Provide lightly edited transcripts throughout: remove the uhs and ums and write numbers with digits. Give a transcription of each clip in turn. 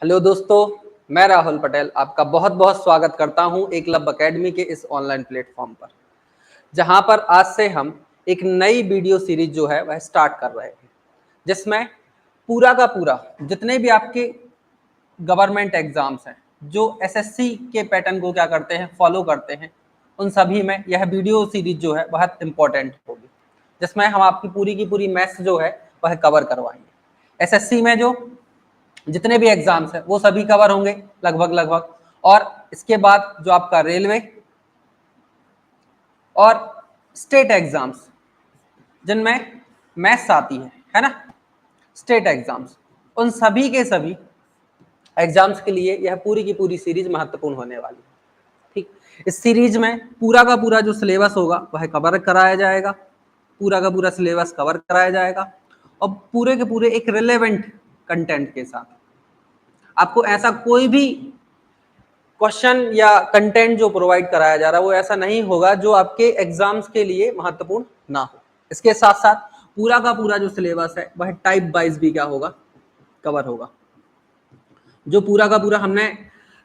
Hello दोस्तों, मैं राहुल पटेल आपका बहुत बहुत स्वागत करता हूं एकलव्य एकेडमी के इस ऑनलाइन प्लेटफॉर्म पर, जहां पर आज से हम एक नई वीडियो सीरीज जो है वह स्टार्ट कर रहे हैं, जिसमें पूरा का पूरा जितने भी आपके गवर्नमेंट एग्जाम्स हैं जो एसएससी के पैटर्न को क्या करते हैं फॉलो करते हैं, उन सभी में यह वीडियो सीरीज जो है बहुत इंपॉर्टेंट होगी, जिसमें हम आपकी पूरी की पूरी मैथ्स जो है वह कवर करवाएंगे। एसएससी में जो जितने भी एग्जाम्स हैं वो सभी कवर होंगे लगभग। और इसके बाद जो आपका रेलवे और स्टेट एग्जाम्स जिनमें मैथ्स आती है ना, स्टेट एग्जाम्स, उन सभी के सभी एग्जाम्स के लिए यह पूरी की पूरी सीरीज महत्वपूर्ण होने वाली है। ठीक, इस सीरीज में पूरा का पूरा जो सिलेबस होगा वह कवर कराया जाएगा, पूरा का पूरा सिलेबस कवर कराया जाएगा और पूरे के पूरे एक रिलेवेंट कंटेंट के साथ। आपको ऐसा कोई भी क्वेश्चन या कंटेंट जो प्रोवाइड कराया जा रहा है वो ऐसा नहीं होगा जो आपके एग्जाम्स के लिए महत्वपूर्ण ना हो। इसके साथ साथ पूरा का पूरा जो सिलेबस है वह टाइप वाइज भी क्या होगा, कवर होगा। जो पूरा का पूरा हमने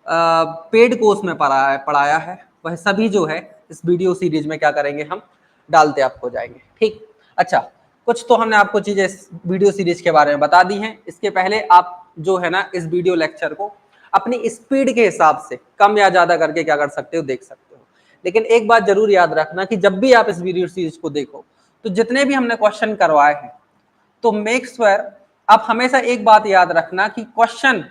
पेड कोर्स में पढ़ाया है वह सभी जो है इस वीडियो सीरीज में क्या करेंगे, हम डालते आपको जाएंगे। ठीक, अच्छा, कुछ तो हमने आपको चीजें इस वीडियो सीरीज के बारे में बता दी हैं। इसके पहले आप जो है ना इस वीडियो लेक्चर को अपनी स्पीड के हिसाब से कम या ज्यादा करके क्या कर सकते हो, देख सकते हो। लेकिन एक बात जरूर याद रखना कि जब भी आप इस वीडियो सीरीज को देखो तो जितने भी हमने क्वेश्चन करवाए हैं तो मेक श्योर आप हमेशा एक बात याद रखना कि क्वेश्चन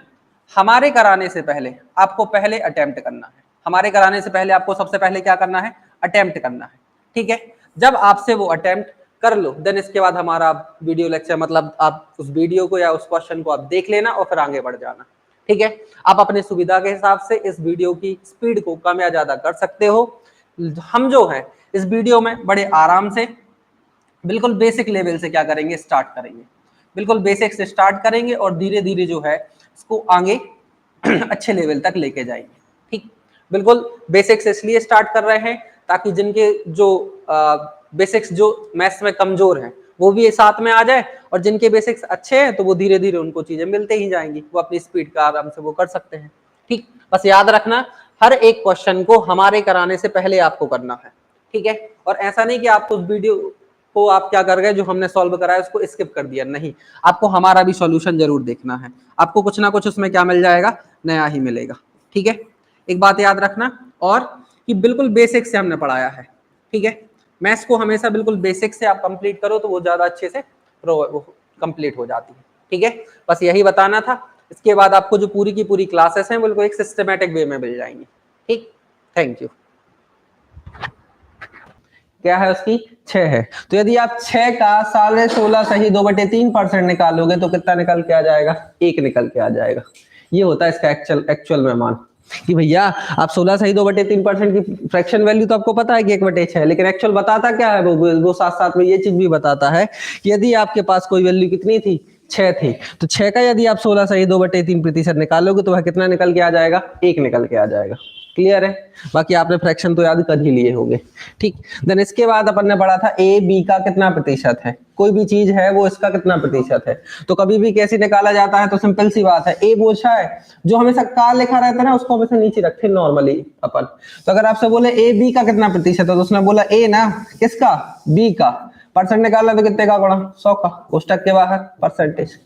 हमारे कराने से पहले आपको पहले अटेम्प्ट करना है। हमारे कराने से पहले आपको सबसे पहले क्या करना है, अटेम्प्ट करना है। ठीक है, जब आपसे वो अटेम्प्ट कर लो देन इसके बाद हमारा वीडियो लेक्चर मतलब आप उस वीडियो को या उस क्वेश्चन को आप देख लेना और फिर आगे बढ़ जाना। ठीक है, आप अपने सुविधा के हिसाब से इस वीडियो की स्पीड को कम या ज्यादा कर सकते हो। हम जो है इस वीडियो में बड़े आराम से बिल्कुल बेसिक लेवल से क्या करेंगे, स्टार्ट करेंगे। बिल्कुल बेसिक से स्टार्ट करेंगे और धीरे धीरे जो है इसको आगे अच्छे लेवल तक लेके जाएंगे। ठीक, बिल्कुल बेसिक से इसलिए स्टार्ट कर रहे हैं ताकि जिनके जो बेसिक्स जो मैथ्स में कमजोर हैं वो भी साथ में आ जाए और जिनके बेसिक्स अच्छे हैं तो वो धीरे धीरे उनको चीजें मिलते ही जाएंगी, वो अपनी स्पीड का आराम से वो कर सकते हैं। ठीक, बस याद रखना हर एक क्वेश्चन को हमारे कराने से पहले आपको करना है। ठीक है, और ऐसा नहीं कि आपको उस वीडियो को आप क्या कर गए, जो हमने सॉल्व कराया उसको स्किप कर दिया, नहीं, आपको हमारा भी सॉल्यूशन जरूर देखना है। आपको कुछ ना कुछ उसमें क्या मिल जाएगा, नया ही मिलेगा। ठीक है, एक बात याद रखना और कि बिल्कुल बेसिक से हमने पढ़ाया है। ठीक है, मैथ्स को हमेशा बिल्कुल बेसिक से आप कंप्लीट करो तो वो ज्यादा अच्छे से कंप्लीट हो जाती है। ठीक है, बस यही बताना था। इसके बाद आपको जो पूरी की पूरी क्लासेस हैं बिल्कुल एक सिस्टमेटिक वे में मिल जाएंगी। ठीक, थैंक यू। क्या है उसकी 6 है, तो यदि आप 6 का 16.5 सही 2/3% निकालोगे तो कितना निकल के आ जाएगा, 1 निकल के आ जाएगा। ये होता है इसका एक्चुअल में मान कि भैया आप 16 सही 2/3% की फ्रैक्शन वैल्यू तो आपको पता है कि 1/6 है, लेकिन एक्चुअल बताता क्या है, वो साथ साथ में ये चीज भी बताता है कि यदि आपके पास कोई वैल्यू कितनी थी, 6 थी, तो 6 का यदि आप 16 सही 2/3% निकालोगे तो वह कितना निकल के आ जाएगा, 1 निकल के आ जाएगा। क्लियर है, बाकी आपने फ्रैक्शन तो याद कर ही लिए होंगे। ठीक, देन इसके बाद अपन ने पढ़ा था ए बी का कितना प्रतिशत है, कोई भी चीज है वो इसका कितना प्रतिशत है। तो कभी भी कैसे निकाला जाता है, तो सिंपल सी बात है, ए पूछा है जो हमेशा का लिखा रहता है ना उसको हमेशा नीचे रखे नॉर्मली अपन। तो अगर आपसे बोले ए बी का कितना प्रतिशत है तो उसने बोला ए ना, किसका, बी का, परसेंट निकालना तो कितने का गुणा 100 का, कोष्टक के बाहर परसेंटेज,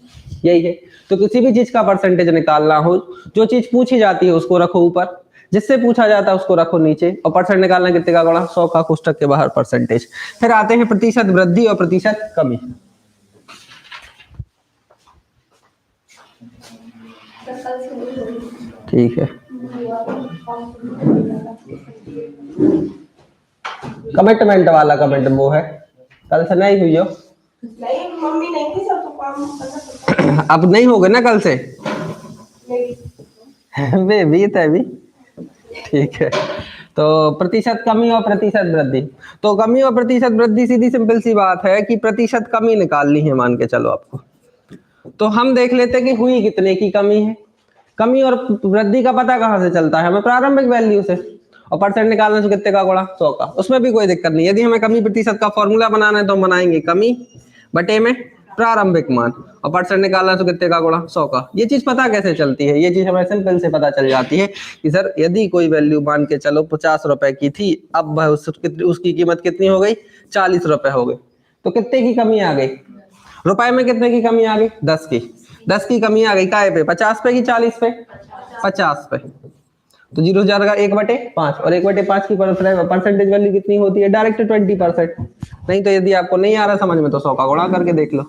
यही है। तो किसी भी चीज का परसेंटेज निकालना हो, जो चीज पूछी जाती है उसको रखो ऊपर, जिससे पूछा जाता है उसको रखो नीचे, और परसेंट निकालना कितने का गुणा 100 का, कोष्टक के बाहर परसेंटेज। फिर आते हैं प्रतिशत वृद्धि और प्रतिशत कमी। ठीक है, कमिटमेंट वाला कमेंट वो है, कल से नहीं हुई हो, नहीं मम्मी नहीं थी सब तो काम अब नहीं होगा ना कल से, वे भी था भी। ठीक है, तो प्रतिशत कमी और प्रतिशत वृद्धि। तो कमी और प्रतिशत वृद्धि सीधी सिंपल सी बात है कि प्रतिशत कमी निकालनी है, मान के चलो आपको। तो हम देख लेते हैं कि हुई कितने की कमी है। कमी और वृद्धि का पता कहां से चलता है, हमें प्रारंभिक वैल्यू से, और परसेंट निकालना तो कितने का गुणा 100 का, उसमें भी कोई दिक्कत नहीं। यदि हमें कमी प्रतिशत का फॉर्मूला बनाना है तो हम बनाएंगे कमी बटे में प्रारंभिक मान, और परसेंट निकालना तो कितने का गुणा 100 का। ये चीज पता कैसे चलती है, ये चीज हमें सिंपल से पता चल जाती है कि सर यदि कोई वैल्यू मान के चलो 50 रुपए की थी, अब उसकी कीमत कितनी हो गई, 40 रुपए हो गई, तो कितने की कमी आ गई, रुपए में कितने की कमी आ गई, 10 की। 10 की कमी आ गई काय पे, 50 पे की 40 पे, 50 पे। तो 0 जाएगा 1/5, और 1/5 की परसेंटेज वैल्यू कितनी होती है, डायरेक्ट 20%। नहीं तो यदि आपको नहीं आ रहा समझ में तो 100 का गुणा करके देख लो,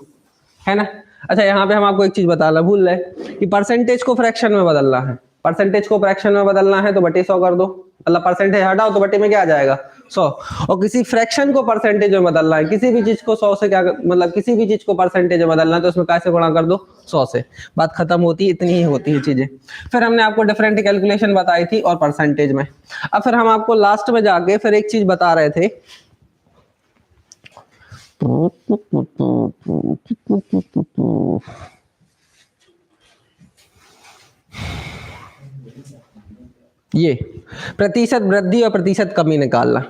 है ना। अच्छा, यहाँ पे हम आपको एक चीज बताना भूल रहे कि परसेंटेज को फ्रैक्शन में बदलना है। परसेंटेज को फ्रैक्शन में बदलना है तो बटे 100 कर दो, मतलब परसेंटेज हटाओ तो बटे में क्या आ जाएगा 100। और किसी फ्रैक्शन को परसेंटेज में बदलना है, किसी भी चीज को 100 से क्या, मतलब किसी भी चीज को परसेंटेज में बदलना है तो उसमें कैसे गुणा कर दो 100 से, बात खत्म होती है, इतनी ही होती है चीजें। फिर हमने आपको डिफरेंट कैलकुलेशन बताई थी और परसेंटेज में। अब फिर हम आपको लास्ट में जाके फिर एक चीज बता रहे थे, ये प्रतिशत वृद्धि और प्रतिशत कमी निकालना।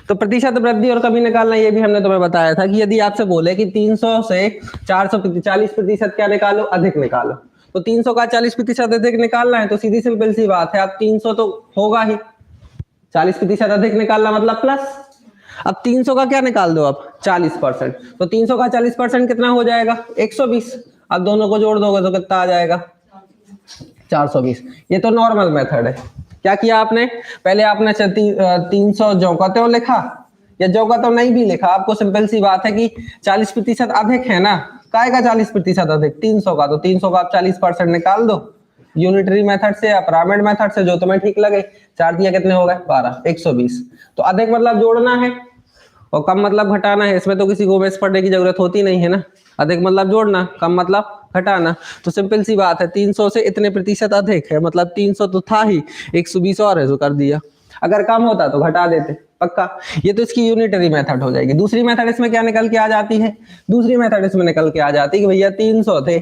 तो प्रतिशत वृद्धि और कमी निकालना ये भी हमने तुम्हें बताया था कि यदि आपसे बोले कि 300 से 440% क्या निकालो, अधिक निकालो, तो 300 का 40% अधिक निकालना है तो सीधी सिंपल सी बात है, अब 300 तो होगा ही, 40% अधिक निकालना मतलब प्लस। अब 300 का क्या निकाल दो, अब 40%, तो 300 का 40% कितना हो जाएगा 120। अब दोनों को जोड़ दोगे तो कितना आ जाएगा 420। ये तो नॉर्मल मेथड है। क्या किया आपने, पहले आपने 300 जौकाते हो लिखा, या जौकाते नहीं भी लिखा, आपको सिंपल सी बात है कि 40% अधिक है ना, काय का 40% अधिक 300 का, तो 300 का आप 40% निकाल दो यूनिटरी मेथड से या पिरामिड मेथड से, जो तुम्हें ठीक लगे। 4 दिया कितने हो गए 12, 120। तो अधिक मतलब जोड़ना है और कम मतलब घटाना है, इसमें तो किसी को मैथ्स पढ़ने की जरूरत होती नहीं है ना। अधिक मतलब जोड़ना, कम मतलब घटाना। तो सिंपल सी बात है, 300 से इतने प्रतिशत अधिक है, मतलब 300 तो था ही, 120 और है जो कर दिया। अगर कम होता तो घटा देते, पक्का। ये तो इसकी यूनिटरी मेथड हो जाएगी। दूसरी मेथड इसमें क्या निकल के आ जाती है, दूसरी मेथड इसमें निकल के आ जाती है कि भैया 300 थे,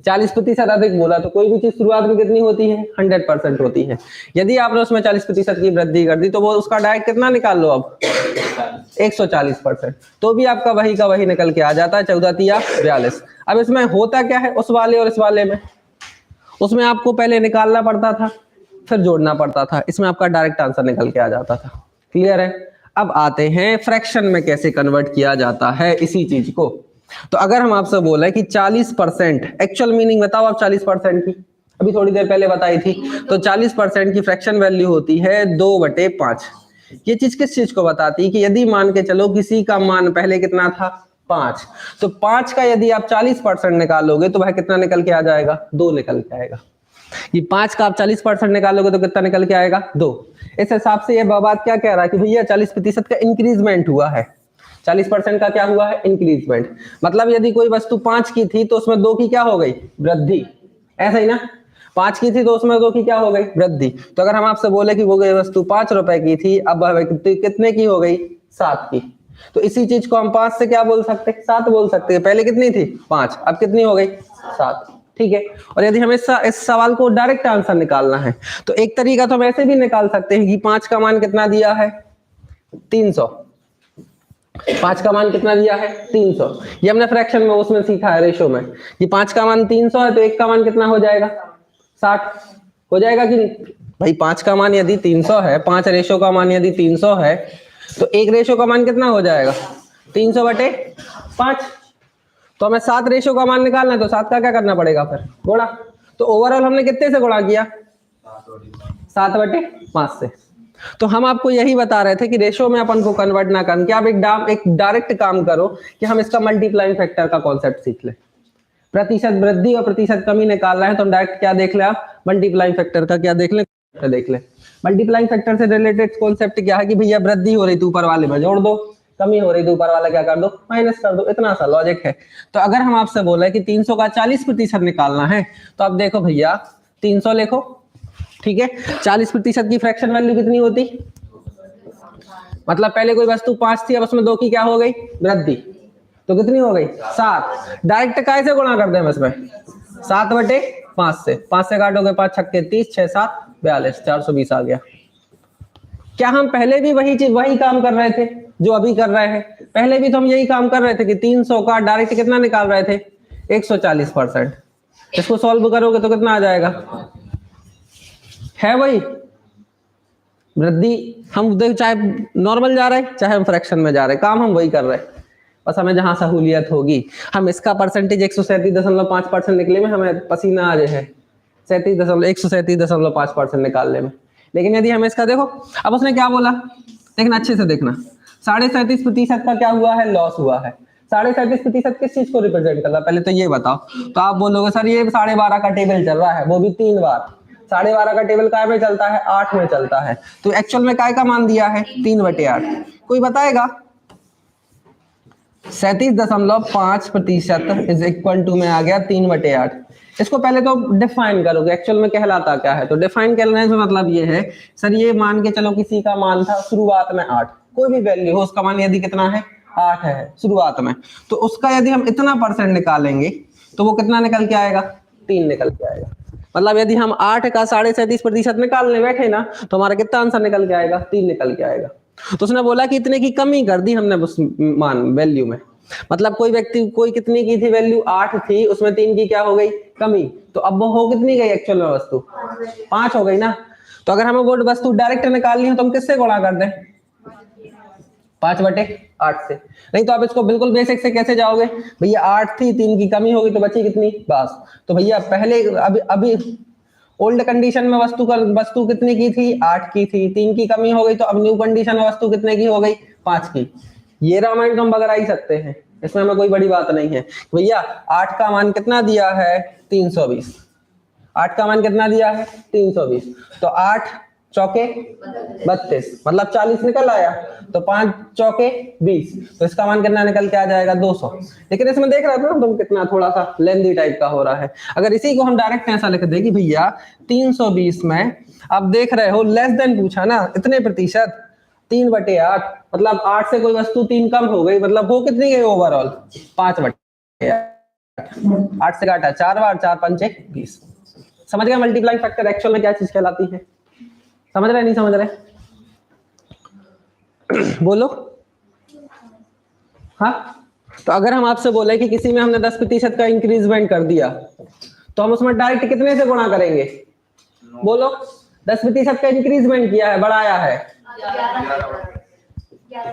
40% अधिक बोला, तो कोई भी चीज शुरुआत में कितनी होती है 100% होती है। यदि आपने उसमें 40% की वृद्धि कर दी तो वो उसका डायरेक्ट कितना निकाल लो, अब 140%, तो भी आपका वही का वही निकल के आ जाता है, 14 तिया 42। अब इसमें होता क्या है, उस वाले और इस वाले में, उसमें आपको पहले निकालना पड़ता था फिर जोड़ना पड़ता था, इसमें आपका डायरेक्ट आंसर निकल के आ जाता था। क्लियर है। अब आते हैं फ्रैक्शन में कैसे कन्वर्ट किया जाता है इसी चीज को। तो अगर हम आपसे बोले कि 40%, एक्चुअल मीनिंग बताओ आप 40% की, अभी थोड़ी देर पहले बताई थी, तो 40% की फ्रैक्शन वैल्यू होती है 2/5। ये चीज किस चीज को बताती है कि यदि मान के चलो किसी का मान पहले कितना था 5, तो 5 का यदि आप 40% निकालोगे तो वह कितना निकल के आ जाएगा 2 निकल के आएगा। ये 5 का आप 40% निकालोगे तो कितना निकल के आएगा 2। इस हिसाब से ये बात क्या कह रहा है कि भैया 40% का इंक्रीजमेंट हुआ है, 40% का क्या हुआ है इंक्रीजमेंट। मतलब यदि कोई वस्तु 5 की थी तो उसमें 2 की क्या हो गई वृद्धि, ऐसा ही ना। 5 की थी तो उसमें 2 की क्या हो गई वृद्धि। तो अगर हम आपसे बोले कि वो वस्तु 5 रुपए की थी, अब कितने की हो गई 7 की, तो इसी चीज को हम 5 से क्या बोल सकते हैं 7 बोल सकते हैं। पहले कितनी थी 5, अब कितनी हो गई 7। ठीक है। और यदि हमें इस सवाल को डायरेक्ट आंसर निकालना है तो एक तरीका तो हम ऐसे भी निकाल सकते हैं कि 5 का मान कितना दिया है 300, 5 का मान कितना दिया है 300। ये हमने फ्रैक्शन में उसमें सीखा है रेशो में कि 5 का मान 300 है तो 1 का मान कितना हो जाएगा 60 हो जाएगा कि नहीं भाई। 5 का मान यदि 300 है, 5 रेशो का मान यदि 300 है तो 1 रेशो का मान कितना हो जाएगा 300/5। तो हमें 7 रेशो का मान निकालना है तो 7 का क्या करना पड़ेगा फिर गुणा। तो ओवरऑल हमने कितने से गुणा किया 7/5 से। तो हम आपको यही बता रहे थे कि रेशो में अपन को कन्वर्ट ना करके कि आप एक डायरेक्ट काम करो कि हम इसका मल्टीप्लाइंग फैक्टर का कॉन्सेप्ट सीख ले। प्रतिशत वृद्धि और प्रतिशत कमी निकालना है तो हम डायरेक्ट क्या देख ले, आप मल्टीप्लाइंग फैक्टर का क्या देख ले, देख ले। मल्टीप्लाइंग फैक्टर से रिलेटेड कॉन्सेप्ट क्या है कि भैया वृद्धि हो रही थी ऊपर वाले में जोड़ दो, कमी हो रही थी ऊपर वाला क्या कर दो माइनस कर दो, इतना सा लॉजिक है। तो अगर हम आपसे बोले कि 300 का 40% निकालना है तो आप देखो भैया 300 लिखो, ठीक है। 40% की फ्रैक्शन वैल्यू कितनी होती, मतलब पहले कोई वस्तु 5 थी, अब उसमें 2 की क्या हो गई वृद्धि, तो कितनी हो गई 7। डायरेक्ट काय से गुणा कर दें इसमें 7/5 से, 5 से काटोगे 5 छक्के 30, 6 7 42, 420 आ गया। क्या हम पहले भी वही काम कर रहे थे, जो अभी कर रहे हैं। पहले भी तो हम यही काम कर रहे थे कि 300 का डायरेक्ट कितना निकाल रहे थे 140%। इसको सॉल्व करोगे तो कितना आ जाएगा, है वही वृद्धि। हम देख चाहे नॉर्मल जा रहे हैं चाहे हम फ्रैक्शन में जा रहे हैं, काम हम वही कर रहे हैं, बस हमें जहां सहूलियत होगी। हम इसका परसेंटेज 137.5% निकले में हमें पसीना आ जाए 137.5% निकालने में। लेकिन यदि हम इसका देखो, अब उसने क्या बोला देखना अच्छे से देखना, 37.5% का क्या हुआ है, लॉस हुआ है। 37.5% किस चीज को रिप्रेजेंट कर रहा है, पहले तो ये बताओ। तो आप बोलोगे सर ये 12.5 का टेबल चल रहा है, वो भी 3 बार। 12.5 का टेबल काय में चलता है, 8 में चलता है। तो एक्चुअल में काय का मान दिया है 3/8। कोई बताएगा 37.5% इज इक्वल टू में आ गया 3/8। इसको पहले तो डिफाइन करोगे एक्चुअल में कहलाता क्या है। तो डिफाइन करने से मतलब ये है सर, ये मान के चलो किसी का मान था शुरुआत में 8, कोई भी वैल्यू हो उसका मान यदि कितना है 8 है शुरुआत में, तो उसका यदि हम इतना परसेंट निकालेंगे तो वो कितना निकल के आएगा, 3 निकल के आएगा। मतलब यदि हम 8 का 37.5% निकालने बैठे ना तो हमारा कितना आंसर निकल के आएगा, 3 निकल के आएगा। तो उसने बोला कि इतने की कमी कर दी हमने उस मान वैल्यू में। मतलब कोई व्यक्ति कोई कितनी की थी वैल्यू 8 थी, उसमें 3 की क्या हो गई, कमी। तो अब वो हो कितनी गई एक्चुअल में वस्तु, 5 हो गई ना। तो अगर हमें वो वस्तु डायरेक्ट निकालनी है तो हम किससे गुणा कर दें, 5/8 से। नहीं तो आप इसको बिल्कुल बेसिक से कैसे जाओगे, भैया 8 थी 3 की कमी होगी तो बची कितनी, बस। तो भैया पहले अभी ओल्ड कंडीशन में वस्तु कितनी की थी, 8 की थी, 3 की कमी हो गई, तो अब न्यू कंडीशन में वस्तु कितने की हो गई, 5 की। ये रामायण तो हम बगैर ही सकते हैं, इसमें हमें कोई बड़ी बात नहीं है। भैया 8 का मान कितना दिया है 320, 8 का मान कितना दिया है 320, तो 8 चौके 32 मतलब 40 निकल आया, तो 5 चौके 20, तो इसका मान कितना निकल के आ जाएगा 200। लेकिन इसमें देख रहा था ना तुम कितना थोड़ा सा लेंदी टाइप का हो रहा है। अगर इसी को हम डायरेक्ट ऐसा लिख दे कि भैया 320 में आप देख रहे हो लेस देन पूछा ना, इतने प्रतिशत 3/8, मतलब 8 से कोई वस्तु 3 कम हो गई, मतलब वो कितनी गई ओवरऑल 5/8। 8 से काटा 4 बार, 4 पंचे 20। समझ गए मल्टीप्लाइंग फैक्टर एक्चुअल में क्या चीज कहलाती है, समझ रहे नहीं समझ रहे बोलो। हाँ, तो अगर हम आपसे बोले कि किसी में हमने 10% का इंक्रीजमेंट कर दिया तो हम उसमें डायरेक्ट कितने से गुणा करेंगे, बोलो। 10% का इंक्रीजमेंट किया है, बढ़ाया है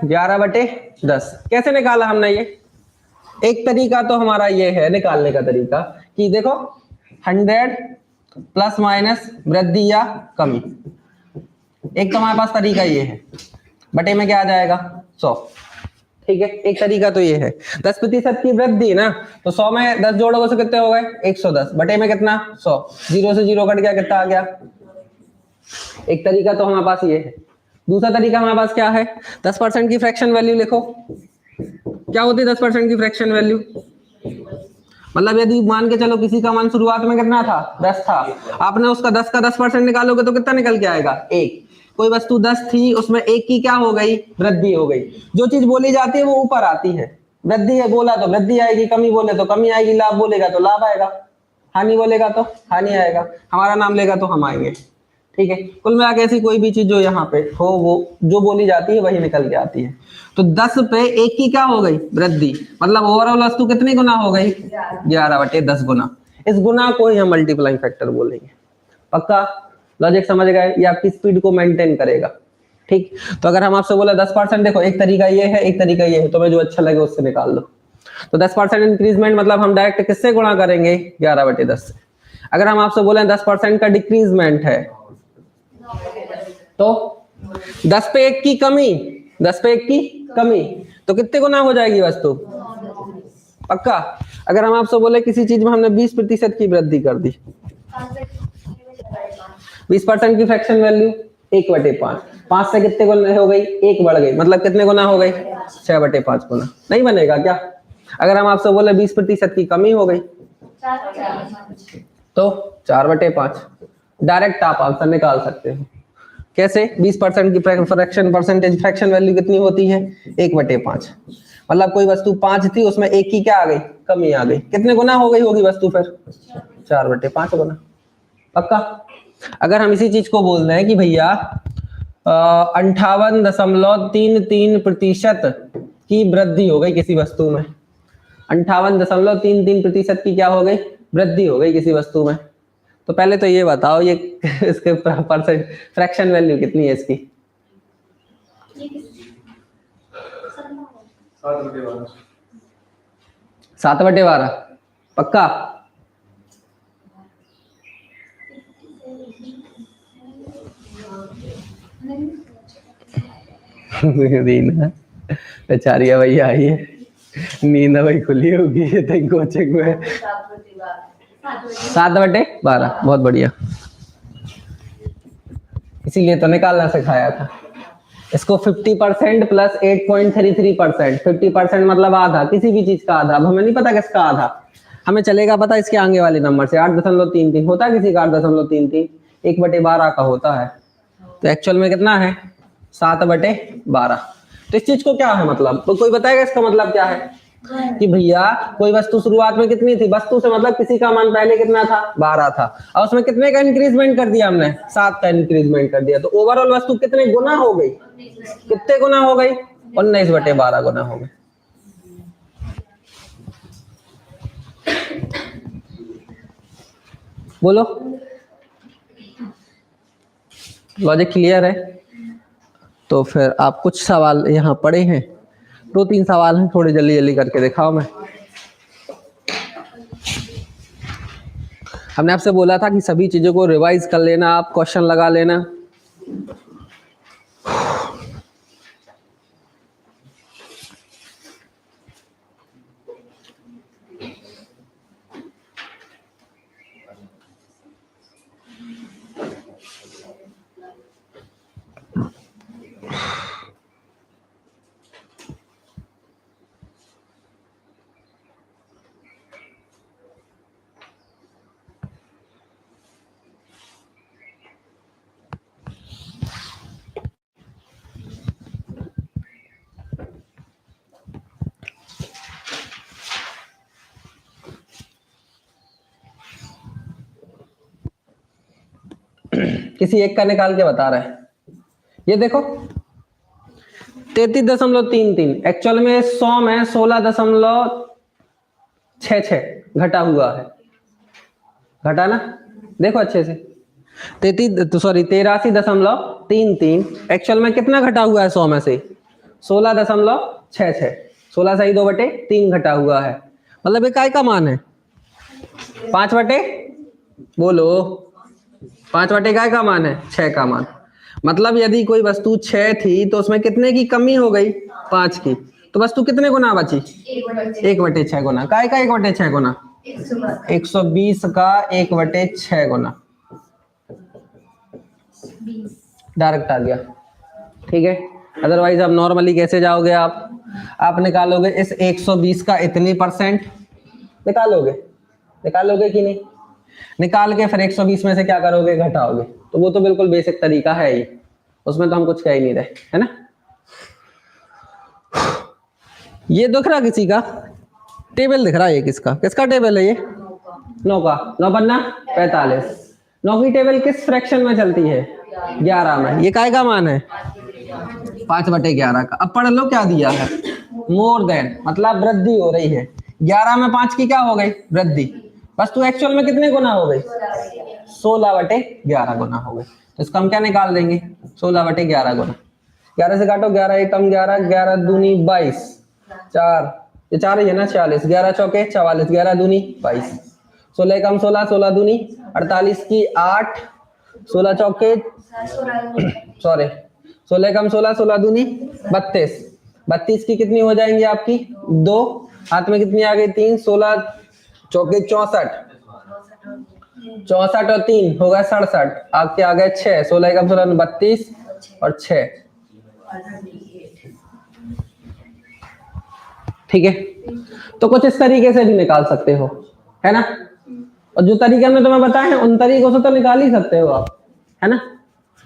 11/10। कैसे निकाला हमने ये, एक तरीका तो हमारा ये है निकालने का तरीका कि देखो 100 प्लस माइनस वृद्धि या कमी। एक तो हमारे पास तरीका ये है, बटे में क्या आ जाएगा 100, ठीक है। एक तरीका तो ये है 10% की वृद्धि ना, तो 100 में 10 जोड़ोगे तो कितने हो गए 110, बटे में कितना 100, 0 से 0 कट गया, कितना आ गया। एक तरीका तो हमारे पास ये है। दूसरा तरीका हमारे पास क्या है, 10% की फ्रैक्शन वैल्यू लिखो। क्या होती है 10% की फ्रैक्शन वैल्यू, मतलब यदि मान के चलो किसी का मान शुरुआत में कितना था 10 था, आपने उसका 10 का 10% निकालोगे तो कितना निकल के आएगा 1। कोई वस्तु 10 थी उसमें 1 की क्या हो गई, वृद्धि हो गई। जो चीज बोली जाती है वो ऊपर आती है, वृद्धि है बोला तो वृद्धि आएगी, कमी बोले तो कमी आएगी, लाभ बोलेगा तो लाभ आएगा, हानि बोलेगा तो हानि आएगा, हमारा नाम लेगा तो हम आएंगे, ठीक है। कुल मिला के ऐसी कोई भी चीज जो यहाँ पे हो वो जो बोली जाती है वही निकल के आती है। तो 10 पे 1 की क्या हो गई वृद्धि, मतलब ओवरऑल वस्तु कितनी गुना हो गई 11/10 गुना। इस गुना को ही हम मल्टीप्लाइंग फैक्टर बोलेंगे। पक्का लॉजिक समझ गए, ये आपकी स्पीड को मेंटेन करेगा, ठीक। तो अगर हम आपसे बोला 10%, देखो एक तरीका ये है एक तरीका ये है, तुम्हें जो अच्छा लगे उससे निकाल लो। तो 10% इंक्रीजमेंट मतलब हम डायरेक्ट किससे गुणा करेंगे 11/10 से। अगर हम आपसे बोले 10% का डिक्रीजमेंट है तो 10 पे 1 की कमी, 10 पे 1 की कमी, तो कितने गुना हो जाएगी वस्तु, पक्का। अगर हम आपसे बोले किसी चीज में हमने 20% की वृद्धि कर दी, 20% की फ्रैक्शन वैल्यू 1/5, 5 से कितने गुना हो गई 1 बढ़ गई, मतलब कितने गुना हो गई 6/5 गुना। नहीं बनेगा क्या। अगर हम आपसे बोले 20% की कमी हो गई तो 4/5। डायरेक्ट आप आंसर निकाल सकते हो। कैसे, 20% की फ्रैक्शन वैल्यू कितनी होती है 1/5, मतलब कोई वस्तु 5 थी उसमें 1 की क्या आ गई, कमी आ गई, कितने गुना हो गई होगी वस्तु फिर 4/5 गुना, पक्का। अगर हम इसी चीज को बोल रहे हैं कि भैया 58.33% की वृद्धि हो गई किसी वस्तु में। 58.33% की क्या हो गई? वृद्धि हो गई किसी वस्तु में। तो पहले तो ये बताओ ये इसके परसेंट फ्रैक्शन वैल्यू कितनी है इसकी? 7/12। पक्का? रीना बेचारी भैया आई है, नींद भाई खुली होगी ये कोचिंग में। 7/12 बहुत बढ़िया, इसीलिए तो निकालना सिखाया था इसको। 50% प्लस 8.33%। 50% मतलब आधा, किसी भी चीज का आधा। अब हमें नहीं पता किसका आधा, हमें चलेगा पता इसके आगे वाले नंबर से। 8.33 होता है किसी का 8.33, 1/12 का होता है। तो एक्चुअल में कितना है? 7/12। तो इस चीज को क्या है मतलब, तो कोई बताएगा इसका मतलब क्या है? कि भैया कोई वस्तु शुरुआत में कितनी थी, वस्तु से मतलब किसी का मान पहले कितना था? 12 था, और उसमें कितने का इंक्रीजमेंट कर दिया हमने? 7 का इंक्रीजमेंट कर दिया। तो ओवरऑल वस्तु कितने गुना हो गई? कितने गुना हो गई? 19/12 गुना हो गई। बोलो, लॉजिक क्लियर है? तो फिर आप कुछ सवाल यहाँ पढ़े हैं, 2-3 सवाल हैं, थोड़े जल्दी जल्दी करके दिखाओ। मैं हमने आपसे बोला था कि सभी चीजों को रिवाइज कर लेना, आप क्वेश्चन लगा लेना। किसी एक का निकाल के बता रहे हैं। ये देखो 33.33, एक्चुअल में 100 में 16.66 घटा हुआ है। घटा ना, देखो अच्छे से। 83 एक्चुअल में कितना घटा हुआ है 100 में से? 16.66। 16 सही 2/3 घटा हुआ है, मतलब ये काय का मान है? 5/, बोलो 5/, काय का मान है? 6 का मान। मतलब यदि कोई वस्तु 6 थी तो उसमें कितने की कमी हो गई? 5 की। तो वस्तु कितने गुना बची? 1/6 गुना। काय का 1/6 गुना? 120 का 1/6 गुना। डायरेक्ट आ गया, ठीक है। अदरवाइज आप नॉर्मली कैसे जाओगे? आप निकालोगे इस 120 का इतनी परसेंट, निकालोगे कि नहीं? निकाल के फिर 120 में से क्या करोगे? घटाओगे। तो वो तो बिल्कुल बेसिक तरीका है ही, उसमें तो हम कुछ कह ही नहीं रहे, है ना। ये दिख रहा किसी का टेबल दिख रहा है? ये किसका टेबल है? ये 9 का। 9 पन्ना 45। 9 की टेबल किस फ्रैक्शन में चलती है? 11 में। ये काय का मान है? 5/11 का। अब पढ़ लो क्या दिया है, मोर देन, मतलब वृद्धि हो रही है। 11 में 5 की क्या हो गई? वृद्धि। वस्तु एक्चुअल में कितने गुना हो गई? 16/11 गुना हो गई। तो इसका हम क्या निकाल देंगे? 16/11 गुना। 11 से काटो, 11 एकम 11, 11 दूनी 22, 4 ये 4 ही है ना, 46, 11 चौके 44, 11 दूनी 22, 16 एकम 16, 16 दूनी 48 की 8, 16 चौके सॉरी 16 कम 16, 16 दूनी 32, 32 की कितनी हो जाएंगी आपकी? 2, हाथ में कितनी आ गई? 3, 16 चौके 64, 64 और 3 होगा 67, आपके आ गए 6, 16 कम 16 32 और 6, ठीक है। तो कुछ इस तरीके से भी निकाल सकते हो, है ना। और जो तरीके हमने तुम्हें बताए हैं उन तरीकों से तो निकाल ही सकते हो आप, है ना।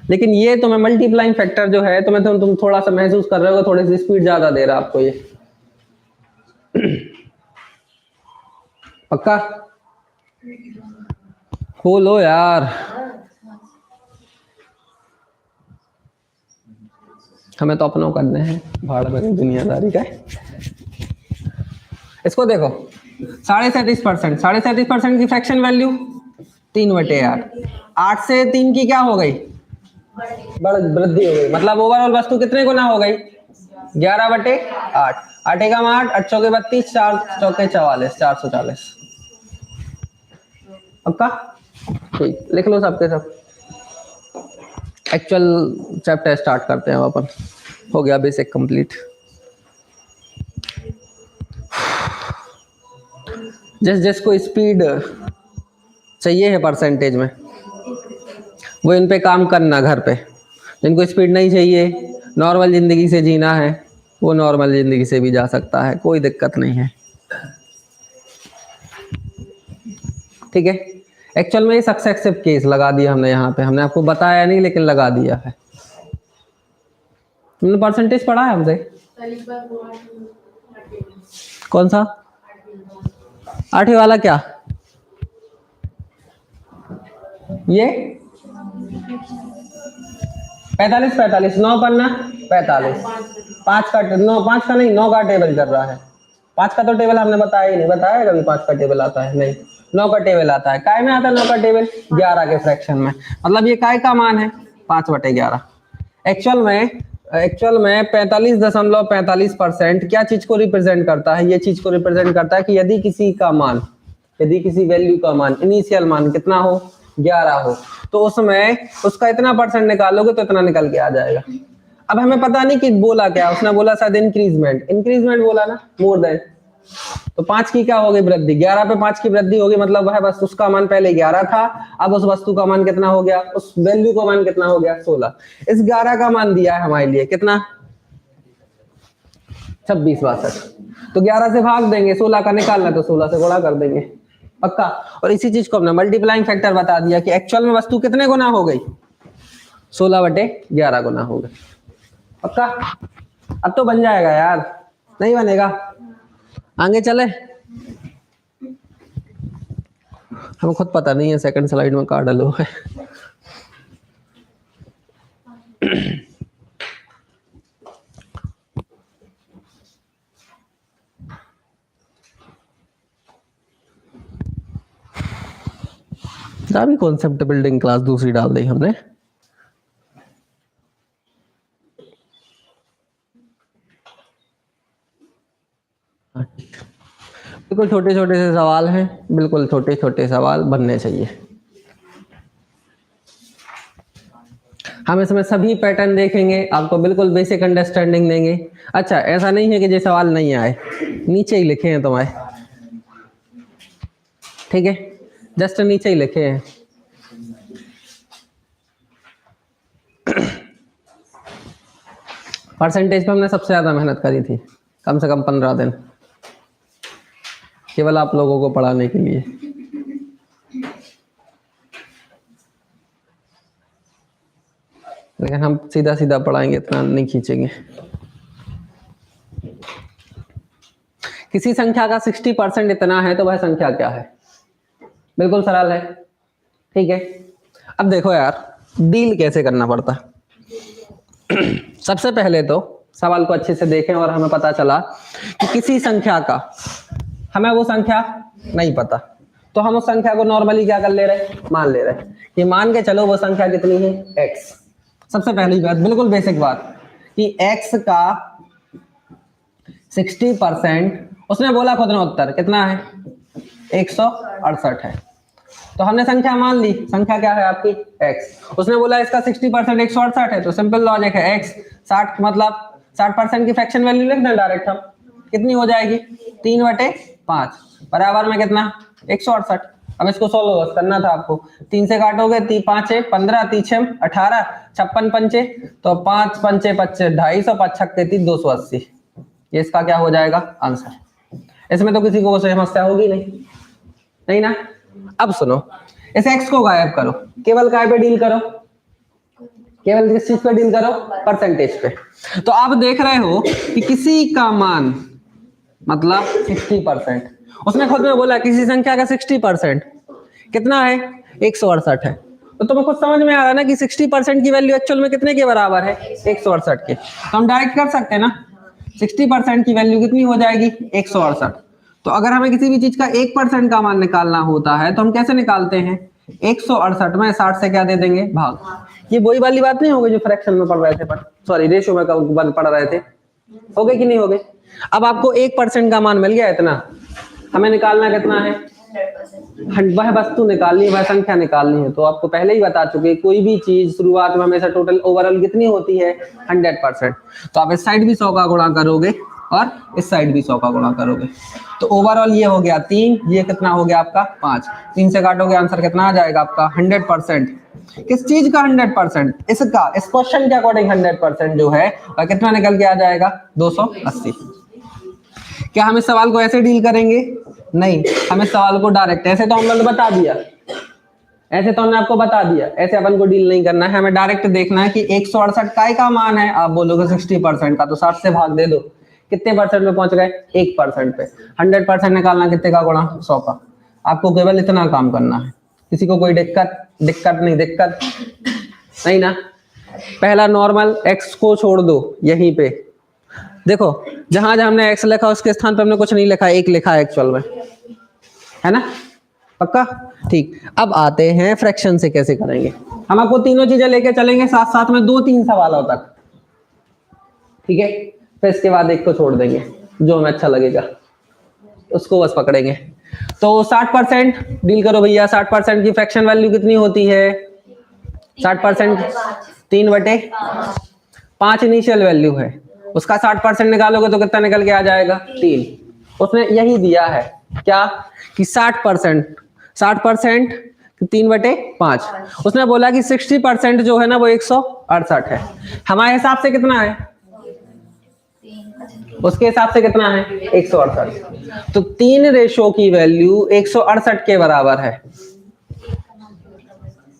लेकिन ये तुम्हें मल्टीप्लाइंग फैक्टर जो है तुम्हें तुम थोड़ा सा महसूस कर रहे हो, थोड़ी सी स्पीड ज्यादा दे रहा है आपको ये। पक्का खोलो यार। हमें तो अपनों करने हैं, भाड़ में दुनियादारी का। इसको देखो 37.5%, 37% की फ्रैक्शन वैल्यू 3/8। 8 से 3 की क्या हो गई, वृद्धि हो गई, मतलब ओवरऑल वस्तु कितने गुना हो गई, 11/8। 8 एकम 8, 8 चौके 32, 4 चौके 44, 440। पक्का? ठीक, लिख लो सबके सब। एक्चुअल चैप्टर स्टार्ट करते हैं अपन। हो गया बेसिक कंप्लीट। जिसको स्पीड चाहिए है परसेंटेज में, वो इन पे काम करना घर पे। जिनको स्पीड नहीं चाहिए, नॉर्मल जिंदगी से जीना है, वो नॉर्मल जिंदगी से भी जा सकता है, कोई दिक्कत नहीं है। ठीक है। एक्चुअल में ये सक्सेसिव केस लगा दिया हमने यहाँ पे, हमने आपको बताया नहीं लेकिन लगा दिया है। तुमने परसेंटेज पढ़ा है हमसे? कौन सा? 8वीं वाला क्या? ये 45 45 9 पन्ना 45, 5 का 9, 5 का नहीं 9 का टेबल कर रहा है। 5 का तो टेबल हमने बताया ही नहीं, बताया कभी 5 का टेबल आता है? नहीं। 9 का टेबल आता है। काय में आता है 9 का टेबल? 11 के फ्रैक्शन में। मतलब ये काय का मान है 5/11। एक्चुअल में 45.45% क्या चीज को रिप्रेजेंट करता है? ये चीज को रिप्रेजेंट करता है कि यदि किसी वैल्यू का मान, इनिशियल मान कितना हो, 11 हो, तो उसमें उसका इतना परसेंट निकालोगे तो इतना निकल के आ जाएगा। अब हमें पता नहीं कि बोला क्या, उसने बोला शायद इंक्रीजमेंट बोला ना, मोर देन। तो 5 की क्या हो गई वृद्धि, 11 पे 5 की वृद्धि होगी, मतलब वह बस उसका मान पहले 11 था, अब उस वस्तु का मान कितना हो गया, उस वैल्यू का मान कितना हो गया, 16। इस 11 का मान दिया है हमारे लिए कितना, 26/62। तो 11 से भाग देंगे, 16 का निकालना तो 16 से गुणा कर देंगे। पक्का? और इसी चीज को हमने मल्टीप्लाइंग फैक्टर बता दिया कि एक्चुअल में वस्तु कितने गुना हो गई, 16/11 गुना हो गई। पक्का? अब तो बन जाएगा यार, नहीं बनेगा? आगे चले, हमें खुद पता नहीं है सेकंड स्लाइड में कहाँ डालो है। भी कॉन्सेप्ट बिल्डिंग क्लास दूसरी डाल दी हमने। बिल्कुल छोटे छोटे से सवाल हैं, बिल्कुल छोटे छोटे सवाल बनने चाहिए। हम इसमें सभी पैटर्न देखेंगे, आपको बिल्कुल बेसिक अंडरस्टैंडिंग देंगे। अच्छा, ऐसा नहीं है कि ये सवाल नहीं आए, नीचे ही लिखे हैं तुम्हारे, ठीक है, जस्ट नीचे ही लिखे हैं। परसेंटेज पे हमने सबसे ज्यादा मेहनत करी थी, कम से कम 15 दिन, केवल आप लोगों को पढ़ाने के लिए। लेकिन हम सीधा सीधा पढ़ाएंगे, इतना नहीं खींचेंगे। किसी संख्या का 60% इतना है तो वह संख्या क्या है? बिल्कुल सरल है, ठीक है। अब देखो यार, डील कैसे करना पड़ता है। सबसे पहले तो सवाल को अच्छे से देखें और हमें पता चला कि किसी संख्या का, हमें वो संख्या नहीं पता, तो हम उस संख्या को नॉर्मली क्या कर ले रहे, मान ले रहे कि मान के चलो वो संख्या कितनी है, x। सबसे पहली बात, बिल्कुल बेसिक बात, कि x का 60%, उसने बोला खुद ने उत्तर कितना है, 168 है। तो हमने संख्या मान ली, संख्या क्या है आपकी, x। उसने बोला इसका 60% 168 है, तो सिंपल लॉजिक है, x 60 मतलब 60% की फ्रैक्शन वैल्यू लिख दें डायरेक्ट हम, कितनी हो जाएगी, 3/5 बराबर में कितना, 168। अब इसको सोल्व करना था आपको, 3 से काटोगे, 5 15, 3 18, 56 पंचे, तो 5 पंचे 25, 250, 5 छक्के 30, 280। ये इसका क्या हो जाएगा आंसर। इसमें तो किसी को समस्या होगी नहीं ना। अब सुनो, इस x को गायब करो, केवल काय पे डील करो, केवल किस चीज पे डील करो, परसेंटेज पे। तो आप देख रहे हो कि किसी का मान मतलब 60%, उसने खुद में बोला किसी संख्या का 60% कितना है, 168 है। तो तुम्हें कुछ समझ में आ रहा है ना कि 60% की वैल्यू एक्चुअल में कितने के बराबर है, 168 के। तो हम डायरेक्ट कर सकते हैं ना, 60% की वैल्यू कितनी हो जाएगी, 168। तो अगर हमें किसी भी चीज का 1% का मान निकालना होता है तो हम कैसे निकालते हैं, 168 में 60 से क्या दे देंगे, भाग। ये वही वाली बात नहीं हो गई जो फ्रैक्शन में पढ़ रहे थे, सॉरी रेशियो में पढ़ रहे थे, हो गए कि नहीं हो गए। अब आपको 1% का मान मिल गया इतना, हमें निकालना कितना है, वह वस्तु निकालनी है, वह संख्या निकालनी है। तो आपको पहले ही बता चुके, कोई भी चीज शुरुआत में हमेशा टोटल ओवरऑल कितनी होती है, 100%। तो आप इस साइड भी 100 का गुणा करोगे और इस साइड भी 100 का गुणा करोगे, तो ओवरऑल ये हो गया 3, ये कितना हो गया आपका 5। 3 से काटोगे आंसर कितना आ जाएगा आपका 100%। किस चीज का 100%, इसका, इस क्वेश्चन के अकॉर्डिंग 100% जो है वह कितना निकल के आ जाएगा, 280। क्या हम इस सवाल को ऐसे डील करेंगे, नहीं, हम इस सवाल को डायरेक्ट, ऐसे तो हमने बता दिया, ऐसे तो हमने आपको बता दिया, ऐसे अपन को डील नहीं करना है, हमें डायरेक्ट देखना है कि 168 का मान है, आप बोलोगे 60% का, तो 60 से भाग दे दो, कितने परसेंट पे पहुंच गए, 1% पे। 100% निकालना कितने का गुणा, 100 का। आपको केवल इतना काम करना है, किसी को कोई दिक्कत नहीं ना। पहला नॉर्मल x को छोड़ दो, यहीं पे देखो जहां जहां हमने x लिखा उसके स्थान पर हमने कुछ नहीं लिखा, 1 लिखा है एक्चुअल में, है ना, पक्का, ठीक। अब आते हैं फ्रैक्शन से कैसे करेंगे। हम आपको तीनों चीजें लेके चलेंगे साथ साथ में, 2-3 सवालों तक, ठीक है। फिर इसके बाद एक को छोड़ देंगे, जो हमें अच्छा लगेगा उसको बस पकड़ेंगे। तो 60% डील करो भैया, 60% की फ्रैक्शन वैल्यू कितनी होती है, 60% 3/5 इनिशियल वैल्यू है, उसका 60% निकालोगे तो कितना निकल के आ जाएगा, 3। उसने यही दिया है क्या कि 60% 3/5। उसने बोला कि 60% जो है ना वो 168 है, हमारे हिसाब से कितना है, उसके हिसाब से कितना है, 168। तो 3 रेशो की वैल्यू 168 के बराबर है,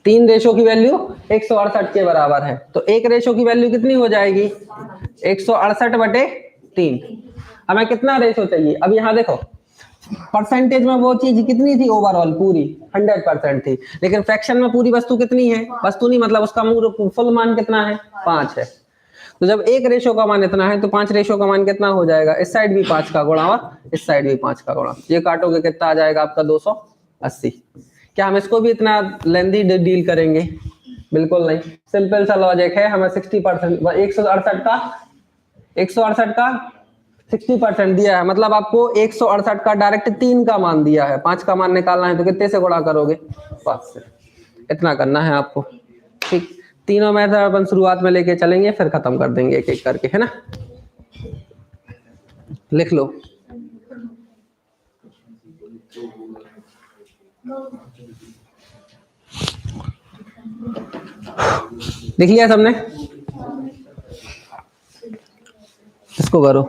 3 रेशो की वैल्यू 168 के बराबर है। तो 1 रेशो की वैल्यू कितनी हो जाएगी, 168/3। हमें कितना रेशो चाहिए, अब यहाँ देखो परसेंटेज में वो चीज कितनी थी, ओवरऑल पूरी 100% थी, लेकिन फ्रैक्शन में पूरी वस्तु कितनी है, वस्तु नहीं मतलब उसका फुल मान कितना है, 5 है। तो जब 1 रेशो का मान इतना है तो 5 रेशो का मान कितना हो जाएगा, इस साइड भी 5 का गुणा और इस साइड भी 5 का गुणा, ये काटोगे कितना आ जाएगा आपका 280। क्या हम इसको भी इतना लेंथी डील करेंगे, बिल्कुल नहीं, सिंपल सा लॉजिक है। हमें 60% 168 का 60% दिया है, मतलब आपको 168 का डायरेक्ट 3 का मान दिया है, 5 का मान निकालना है तो कितने से गुणा करोगे, 5 से। इतना करना है आपको, ठीक। तीनों मेथड अपन शुरुआत में लेके चलेंगे, फिर खत्म कर देंगे एक एक करके, है ना। लिख लो, लिख लिया सबने, इसको करो।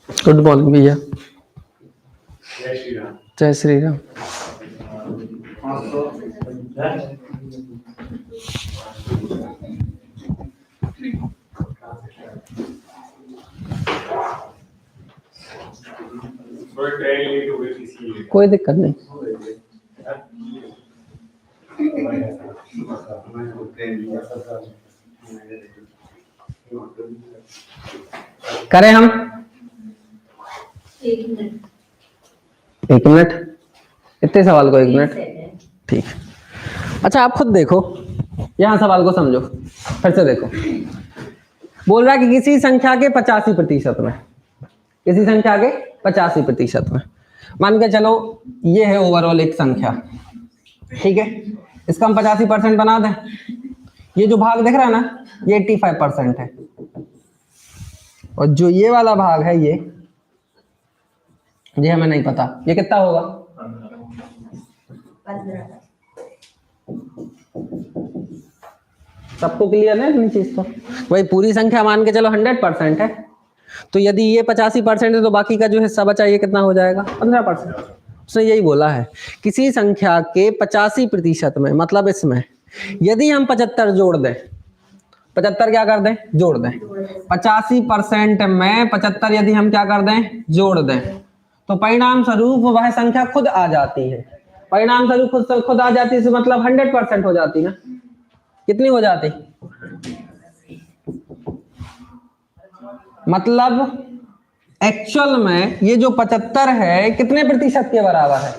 गुड मॉर्निंग भैया, जय श्री राम। कोई दिक्कत नहीं, करें हम 1 मिनट, इतने सवाल को 1 मिनट, ठीक। अच्छा आप खुद देखो, यहां सवाल को समझो, फिर से देखो। बोल रहा है कि किसी संख्या के 85% में, किसी संख्या के 85% में, मान के चलो ये है ओवरऑल एक संख्या, ठीक है, इसका हम 85% बना दें। ये जो भाग दिख रहा है ना, ये 85% है, और जो ये वाला भाग है ये ये हमें नहीं पता, ये कितना होगा? 15। सबको क्लियर है इतनी चीज? तो वही पूरी संख्या मान के चलो 100% है, तो यदि ये 85% है तो बाकी का जो हिस्सा बचा ये कितना हो जाएगा? 15%। उसने यही बोला है, किसी संख्या के 85% में, मतलब इसमें यदि हम 75 जोड़ दें, 75 क्या कर दें? जोड़ दें। 85% में 75 यदि हम क्या कर दें? जोड़ दें, तो परिणाम स्वरूप वह संख्या खुद आ जाती है। परिणाम स्वरूप खुद आ जाती है, मतलब 100% हो जाती ना। कितनी हो जाती? मतलब एक्चुअल में ये जो 75 है कितने प्रतिशत के बराबर है?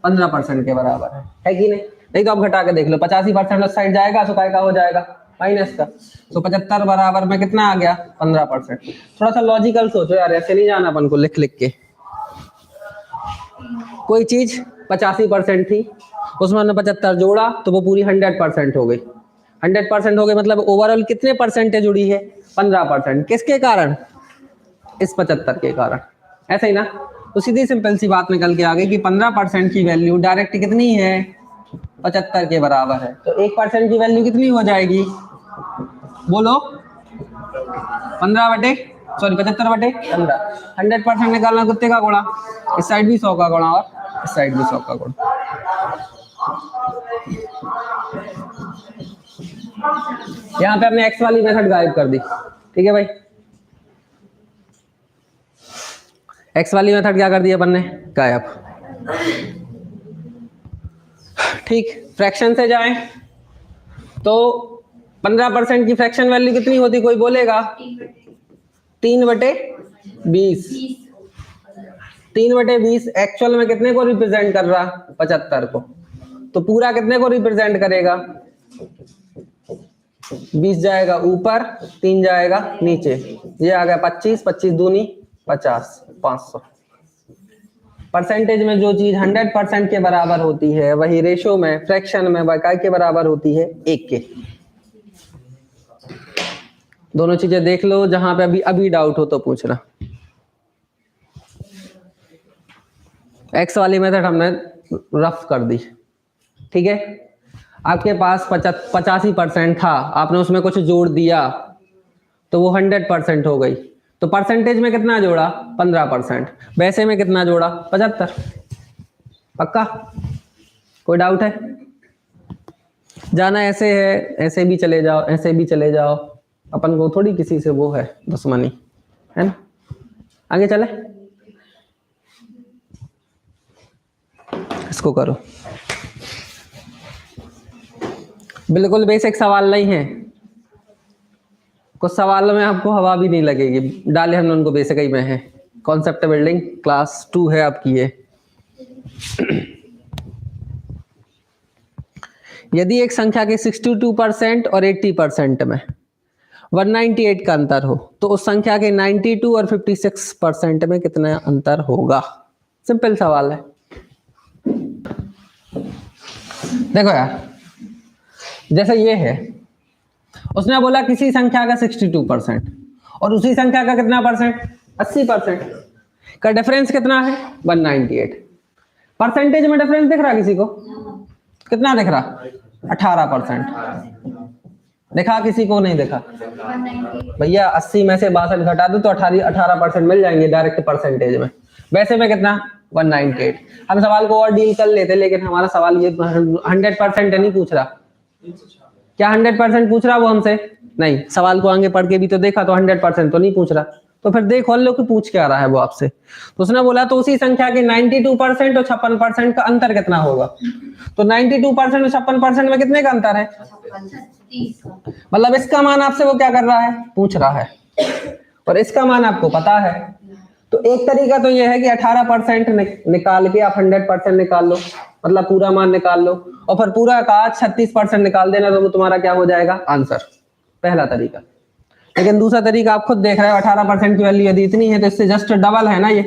15% के बराबर है कि नहीं? नहीं तो आप घटा के देख लो, 85% उस साइड जाएगा तो काय का हो जाएगा? माइनस का। तो 75 बराबर में कितना आ गया? 15%। थोड़ा सा लॉजिकल सोचो यार, ऐसे नहीं जाना अपन को लिख लिख के। कोई चीज 85% थी, उसमें हमने 75 जोड़ा तो वो पूरी 100% हो गई। 100% हो गई मतलब ओवरऑल कितने परसेंटेज जुड़ी है? 15%। किसके कारण? इस 75 के कारण। ऐसा ही ना? तो सीधी सिंपल सी बात निकल के आ गई कि 15% की वैल्यू डायरेक्ट कितनी है? 75 के बराबर है। तो 1% की वैल्यू कितनी हो जाएगी? बोलो। 75/15। 100% निकालना कितने का गुणा? इस साइड भी 100 का गुणा और इस साइड भी 100 का गुणा। यहाँ पे हमने एक्स वाली मेथड गायब कर दी, ठीक है भाई? एक्स वाली मेथड क्या कर दी अपन ने? गायब। ठीक, फ्रैक्शन से जाएं तो 15% की फ्रैक्शन वैल्यू कितनी होती? कोई बोलेगा? 3/20। 3/20 एक्चुअल में कितने को रिप्रेजेंट कर रहा? 75 को। तो पूरा कितने को रिप्रेजेंट करेगा? 20 जाएगा ऊपर, 3 जाएगा नीचे, ये आ गया 25। 25 दूनी 50, 500। परसेंटेज में जो चीज 100% के बराबर होती है वही रेशो में, फ्रैक्शन में काय के बराबर होती है? 1 के। दोनों चीजें देख लो, जहां पे अभी डाउट हो तो पूछना। एक्स वाली मेथड हमने रफ कर दी, ठीक है? आपके पास 85% था, आपने उसमें कुछ जोड़ दिया तो वो 100% हो गई। तो परसेंटेज में कितना जोड़ा? 15%। वैसे में कितना जोड़ा? 75। पक्का? कोई डाउट है? जाना ऐसे है, ऐसे भी चले जाओ, ऐसे भी चले जाओ, अपन को थोड़ी किसी से वो है दुश्मनी, है ना? आगे चले, इसको करो। बिल्कुल बेसिक सवाल नहीं है, कुछ सवालों में आपको हवा भी नहीं लगेगी, डाले हमने उनको बेसिक ही में है। कॉन्सेप्ट बिल्डिंग क्लास 2 है आपकी ये। यदि एक संख्या के 62% और 80% में 198 का अंतर हो तो उस संख्या के 92 और 56% में कितना अंतर होगा? सिंपल सवाल है। देखो यार, जैसे ये है, उसने बोला किसी संख्या का 62% और उसी संख्या का कितना परसेंट? 80% का डिफरेंस कितना है? 198। परसेंटेज में डिफरेंस दिख रहा किसी को? कितना दिख रहा? 18%। देखा किसी को? नहीं देखा भैया। 80 में से 62 घटा दो तो 18% मिल जाएंगे डायरेक्ट परसेंटेज में। वैसे में कितना? 198। हम सवाल को और डील कर लेते, लेकिन हमारा सवाल ये 100% नहीं पूछ रहा। क्या 100% पूछ रहा वो हमसे? नहीं। सवाल को आगे पढ़ के भी तो देखा तो 100% तो नहीं पूछ रहा। तो फिर देख लो कि पूछ क्या रहा है वो आपसे। तो उसने बोला तो उसी संख्या के 92% और 56% का अंतर कितना होगा? तो 92% और 56% में कितने का अंतर है? मतलब इसका मान आपसे वो क्या कर रहा है? पूछ रहा है। और इसका मान आपको पता है। तो एक तरीका तो ये है कि 18% निकाल के आप 100% निकाल लो, मतलब पूरा मान निकाल लो, और फिर पूरा का 36% निकाल देना, तो वो तुम्हारा क्या हो जाएगा? आंसर। पहला तरीका। लेकिन दूसरा तरीका आप खुद देख रहे हो, 18% की वैल्यू यदि इतनी है तो इससे जस्ट डबल है ना, ये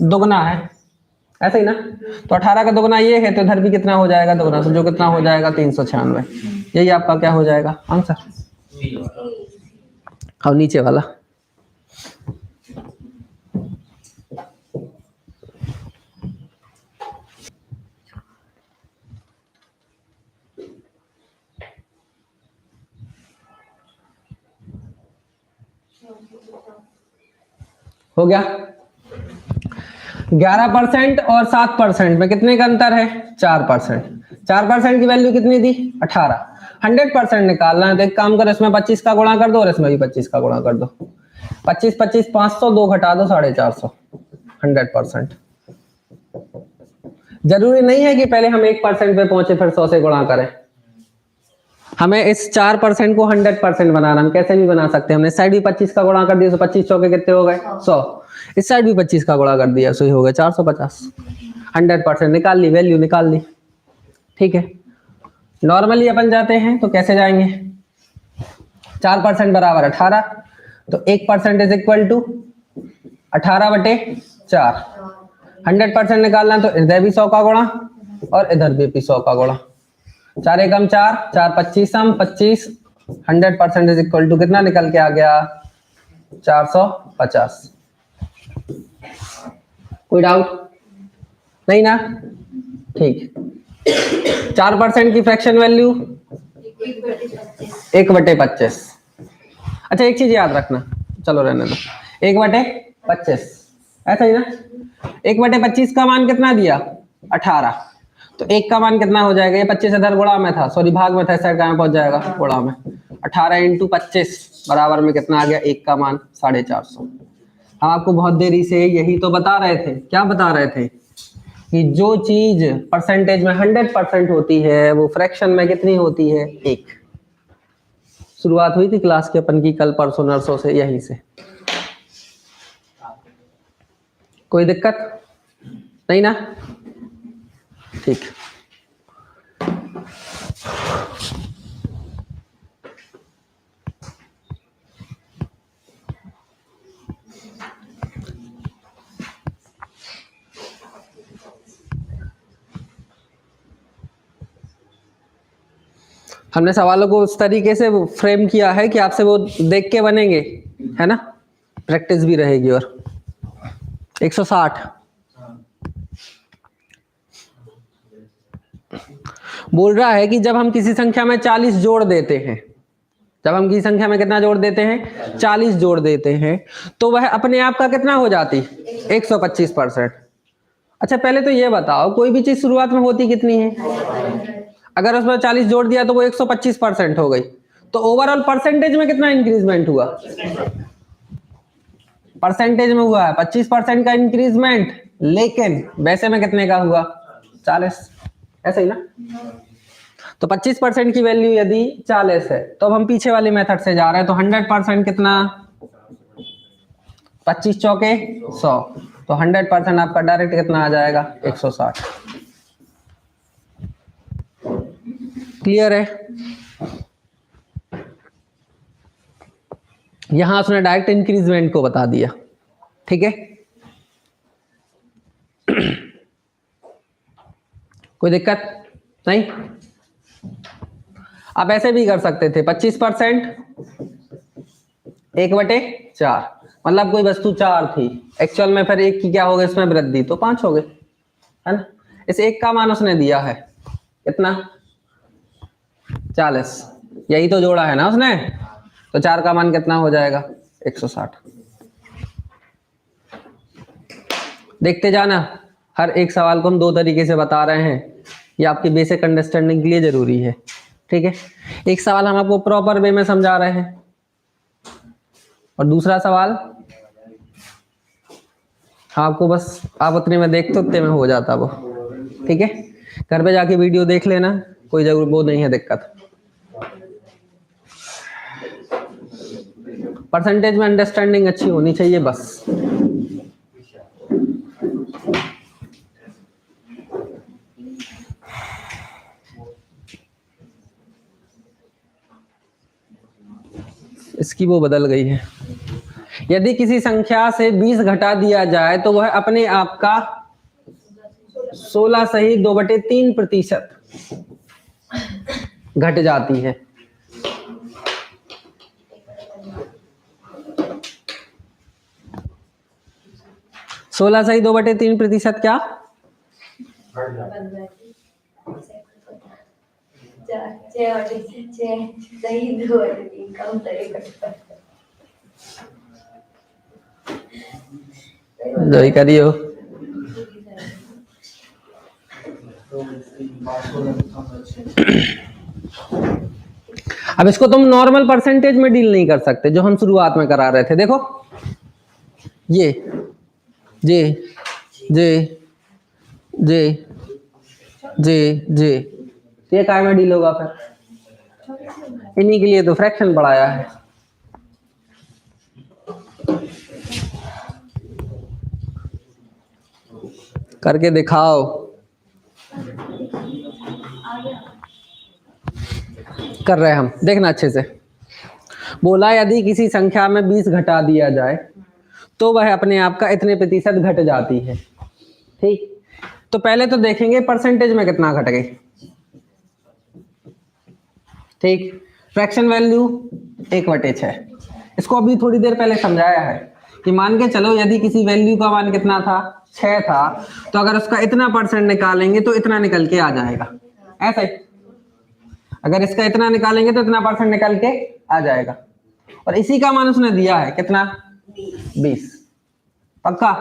दुगना है, ऐसा ही ना? तो 18 का दुगना ये है, तो इधर भी कितना हो जाएगा? दुगना। तो जो कितना हो जाएगा? 396। यही आपका क्या हो जाएगा? आंसर। और नीचे वाला हो गया। 11% और 7% में कितने का अंतर है? 4%। 4% की वैल्यू कितनी थी? 18। 100% निकालना है तो एक काम करो, इसमें 25 का गुणा कर दो और इसमें भी 25 का गुणा कर दो। 25 25 500, 2 घटा दो 450। 100%। जरूरी नहीं है कि पहले हम 1% पे पहुंचे फिर 100 से गुणा करें। हमें इस 4% को 100% बनाना, हम कैसे भी बना सकते हैं। हमने साइड भी 25 का गुणा कर दिया तो 25 चौके कितने हो गए? 100। इस साइड भी 25 का गुणा कर दिया, सो ही हो गया 450। 100% निकाल ली, वैल्यू निकाल ली। ठीक है, नॉर्मली अपन जाते हैं तो कैसे जाएंगे? 4% बराबर 18, तो 1% इज इक्वल टू 18/4। 100% निकालना तो इधर भी 100 का गुणा और इधर भी 100 का गुणा। 4 एकम 4, 4 25 सम 25। 100% इज इक्वल टू कितना निकल के आ गया? 450। कोई डाउट नहीं ना? ठीक। 4% की फ्रैक्शन वैल्यू 1/25। अच्छा एक चीज याद रखना, चलो रहने दो। 1/25 ऐसा ही ना? 1/25 का मान कितना दिया? 18। तो 1 का मान कितना हो जाएगा? ये 25 इधर गुणा में था, सॉरी भाग में था, इस साइड कहाँ पहुंच जाएगा? गुणा में। 18 × 25 बराबर में कितना आ गया? 1 का मान 450। हम आपको बहुत देरी से यही तो बता रहे थे। क्या बता रहे थे? कि जो चीज परसेंटेज में 100% होती है वो फ्रैक्शन में कितनी होती है? 1। शुरुआत हुई थी क्लास के अपन की कल परसों नरसों से, यहीं से। कोई दिक्कत नहीं ना? ठीक। हमने सवालों को उस तरीके से फ्रेम किया है कि आपसे वो देख के बनेंगे, है ना? प्रैक्टिस भी रहेगी। और 160 बोल रहा है कि जब हम किसी संख्या में 40 जोड़ देते हैं, जब हम किसी संख्या में कितना जोड़ देते हैं? 40 जोड़ देते हैं, तो वह अपने आप का कितना हो जाती? 125%। अच्छा पहले तो ये बताओ, कोई भी चीज शुरुआत में होती कितनी है? अगर उसमें 40 जोड़ दिया तो वो 125% हो गई। तो ओवरऑल परसेंटेज में कितना इंक्रीजमेंट हुआ? परसेंटेज में हुआ है 25% का इंक्रीजमेंट, लेकिन वैसे में कितने का हुआ? 40। ऐसा ही ना? तो 25% की वैल्यू यदि 40 है तो अब हम पीछे वाले मेथड से जा रहे हैं, तो 100% कितना? 25 चौके 100, तो 100% आपका डायरेक्ट कितना आ जाएगा? 160। क्लियर है? यहां उसने डायरेक्ट इंक्रीजमेंट को बता दिया। ठीक है, कोई दिक्कत नहीं? आप ऐसे भी कर सकते थे, 25% 1/4, मतलब कोई वस्तु 4 थी, एक्चुअल में फिर 1 की क्या हो गई इसमें वृद्धि, तो 5 हो गए, है ना? इस 1 का मान उसने दिया है कितना? 40। यही तो जोड़ा है ना उसने, तो 4 का मान कितना हो जाएगा? 160। देखते जाना, हर एक सवाल को हम 2 तरीके से बता रहे हैं, ये आपकी बेसिक अंडरस्टैंडिंग के लिए जरूरी है। ठीक है, एक सवाल हम आपको प्रॉपर वे में समझा रहे हैं और दूसरा सवाल आपको बस आप उतने में देखते उतने में हो जाता वो। ठीक है, घर पे जाके वीडियो देख लेना, कोई जरूर वो नहीं है दिक्कत। परसेंटेज में अंडरस्टैंडिंग अच्छी होनी चाहिए बस। इसकी वो बदल गई है। यदि किसी संख्या से 20 घटा दिया जाए तो वह अपने आप का 16 सही 2/3% घट जाती है। 16 सही 2/3% क्या? जो ही करियो। अब इसको तुम नॉर्मल परसेंटेज में डील नहीं कर सकते जो हम शुरुआत में करा रहे थे। देखो ये जे जे जे जे जे ये काय में डील होगा फिर? इन्हीं के लिए तो फ्रैक्शन बढ़ाया है। करके दिखाओ। कर रहे हैं हम, देखना अच्छे से। बोला यदि किसी संख्या में 20 घटा दिया जाए तो वह अपने आप का इतने प्रतिशत घट जाती है। ठीक, तो पहले तो देखेंगे परसेंटेज में कितना घट गई। ठीक, फ्रैक्शन वैल्यू 1/6। इसको अभी थोड़ी देर पहले समझाया है कि मान के चलो यदि किसी वैल्यू का मान कितना था, 6 था, तो अगर उसका इतना परसेंट निकालेंगे तो इतना निकल के आ जाएगा। ऐसा ही अगर इसका इतना निकालेंगे तो इतना परसेंट निकल के आ जाएगा। और इसी का मान उसने दिया है कितना? 20। पक्का?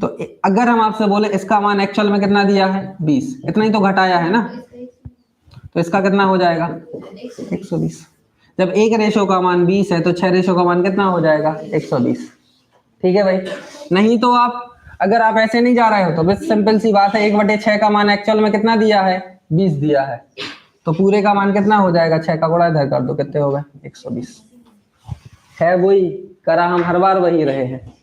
तो अगर हम आपसे बोले इसका मान एक्चुअल में कितना दिया है? 20, इतना ही तो घटाया है ना, तो इसका कितना हो जाएगा? 120। जब एक रेशो का मान 20 है तो 6 रेशो का मान कितना हो जाएगा? 120। ठीक है भाई। नहीं तो आप अगर आप ऐसे नहीं जा रहे हो तो बस सिंपल सी बात है, 1/6 का मान एक्चुअल में कितना दिया है? 20 दिया है, तो पूरे का मान कितना हो जाएगा? 6 का गुणा इधर कर दो, कितने हो गए? 120। है वही करा, हम हर बार वही रहे हैं।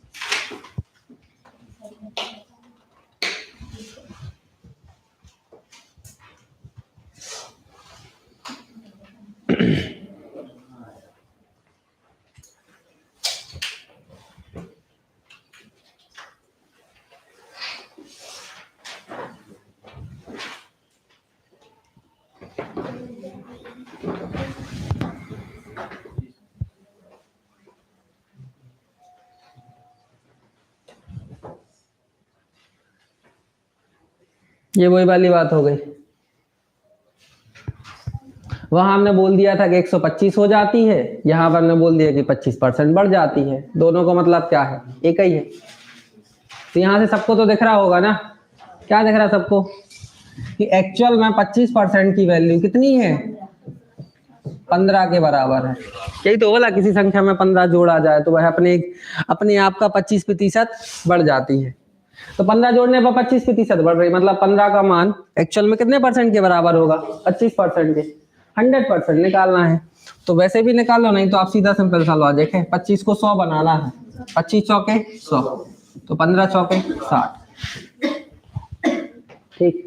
ये वही वाली बात हो गई। वहां हमने बोल दिया था कि 125 हो जाती है, यहां पर हमने बोल दिया कि 25% बढ़ जाती है। दोनों का मतलब क्या है? एक ही है। तो यहां से सबको तो दिख रहा होगा ना, क्या दिख रहा है सबको? कि एक्चुअल में 25% की वैल्यू कितनी है? 15 के बराबर है। यही तो बोला, किसी संख्या में 15 जोड़ा जाए तो वह अपने आप का 25% बढ़ जाती है। तो 15 जोड़ने पर 25% बढ़ रही, मतलब 15 का मान एक्चुअल में कितने परसेंट के बराबर होगा? 25% के। 100% निकालना है तो वैसे भी निकालो, नहीं तो आप सीधा सिंपल सा लॉजिक है, 25 को 100 बनाना है। 25 चौके 100, तो 15 चौके 60। ठीक,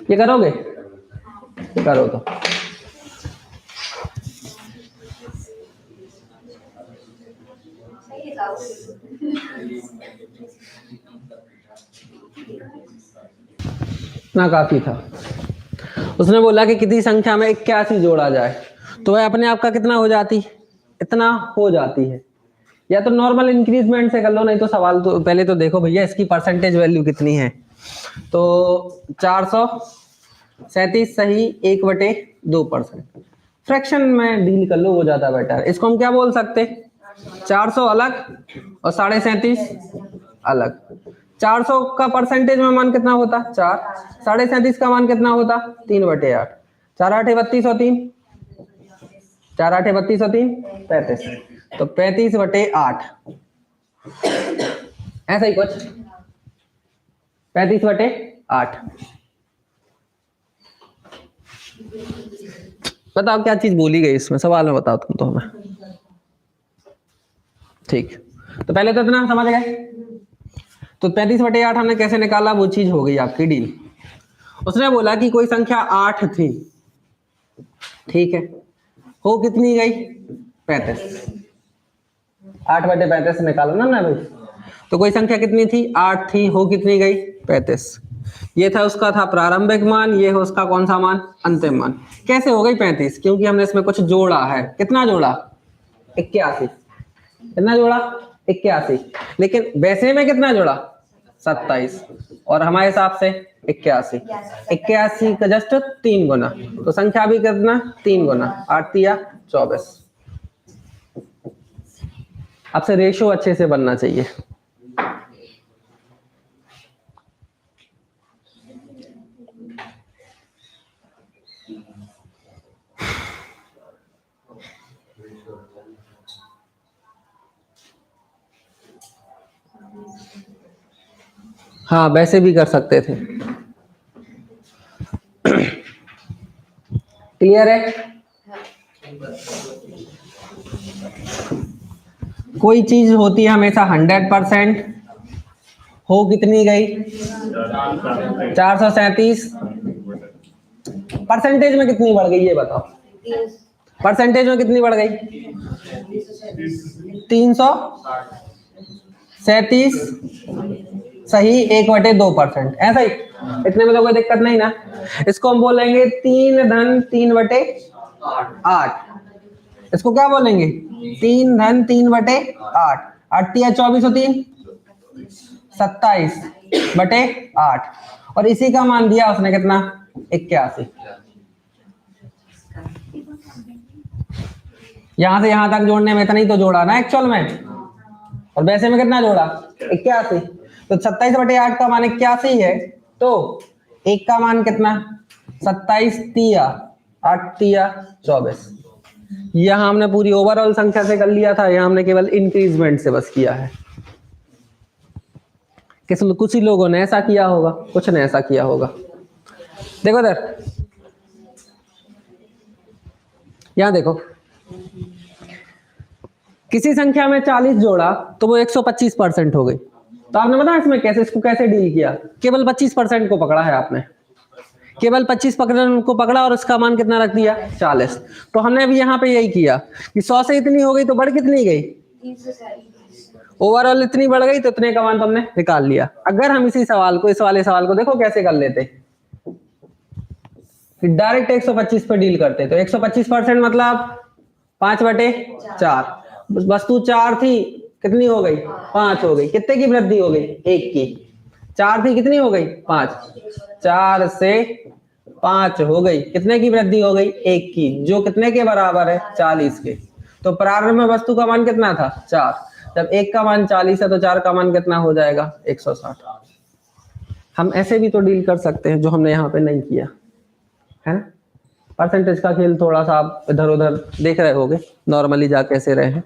ये करोगे? करो तो। ना काफी था। उसने बोला कि किसी संख्या में 81 जोड़ा जाए तो वह अपने आप का कितना हो जाती? इतना हो जाती है। या तो नॉर्मल इंक्रीजमेंट से कर लो, नहीं तो सवाल तो पहले तो देखो भैया इसकी परसेंटेज वैल्यू कितनी है। तो 437 सही 1/2%। फ्रैक्शन में डील कर लो, वो ज्यादा बेटर है। इसको हम क्या बोल सकते? 400 अलग और 37.5 अलग। 400 का परसेंटेज में मान कितना होता? 4। 37.5 का मान कितना होता? 3/8। 4 8 32 और 3, 4 8 32 और 3 35, तो 35/8 ऐसा ही कुछ, 35/8। बताओ क्या चीज बोली गई इसमें, सवाल में बताओ तुम तो हमें। ठीक, तो पहले तो इतना समझ गए। तो 35/8 हमने कैसे निकाला, वो चीज हो गई आपकी डील। उसने बोला कि कोई संख्या 8 थी, ठीक है, हो कितनी गई? 35। 8/35 निकालो ना भाई। तो कोई संख्या कितनी थी? 8 थी, हो कितनी गई? 35। ये था उसका था प्रारंभिक मान, ये है उसका कौन सा मान? अंतिम मान। कैसे हो गई 35? क्योंकि हमने इसमें कुछ जोड़ा है। कितना जोड़ा? 81। कितना जोड़ा? 81। लेकिन वैसे में कितना जोड़ा? 27। और हमारे हिसाब से 81। 81 का जस्ट 3 गुना, तो संख्या भी कितना 3 गुना, 8 या 24। आपसे रेशो अच्छे से बनना चाहिए। हाँ वैसे भी कर सकते थे। क्लियर है? कोई चीज होती है हमेशा 100%, हो कितनी गई 437, परसेंटेज में कितनी बढ़ गई ये बताओ, परसेंटेज में कितनी बढ़ गई 337, सही 1/2%, ऐसा ही, इतने में तो कोई दिक्कत नहीं ना। इसको हम बोलेंगे 3/3/8। इसको क्या बोलेंगे 3/3/8। 8 या 24 होती है 27/8, और इसी का मान दिया उसने कितना 81। यहां से यहां तक जोड़ने में इतना ही तो जोड़ा ना एक्चुअल में, और वैसे में कितना जोड़ा 81। तो 27/8 का मान 81 है, तो 1 का मान कितना 27 तिया 8 तिया 24। यहां हमने पूरी ओवरऑल संख्या से कर लिया था, यहां हमने केवल इंक्रीजमेंट से बस किया है। कुछ ही लोगों ने ऐसा किया होगा, कुछ ने ऐसा किया होगा। देखो इधर, यहां देखो, किसी संख्या में 40 जोड़ा तो वो 125% हो गई। तो आपने बताया इसमें कैसे, इसको कैसे डील किया, केवल 25% को पकड़ा है आपने, केवल 25% को पकड़ा और उसका मान कितना रख दिया 40। तो हमने भी यहाँ पे यही किया कि 100 से इतनी हो गई तो बढ़ कितनी गई, ओवरऑल इतनी बढ़ गई तो इतने का मान तुमने निकाल लिया। अगर हम इसी सवाल को, इस वाले सवाल को देखो कैसे कर लेते, डायरेक्ट 125 पे डील करते, तो 125% मतलब 5/4। वस्तु 4 थी, कितनी हो गई 5 हो गई, कितने की वृद्धि हो गई 1 की। 4 थी, कितनी हो गई 5, 4 से 5 हो गई, कितने की वृद्धि हो गई 1 की, जो कितने के बराबर है 40 के। तो प्रारंभ में वस्तु का मान कितना था 4, जब 1 का मान 40 है तो 4 का मान कितना हो जाएगा 160। हम ऐसे भी तो डील कर सकते हैं, जो हमने यहाँ पे नहीं किया है ना। परसेंटेज का खेल थोड़ा सा आप इधर उधर देख रहे होगे, नॉर्मली जा कैसे रहे हैं,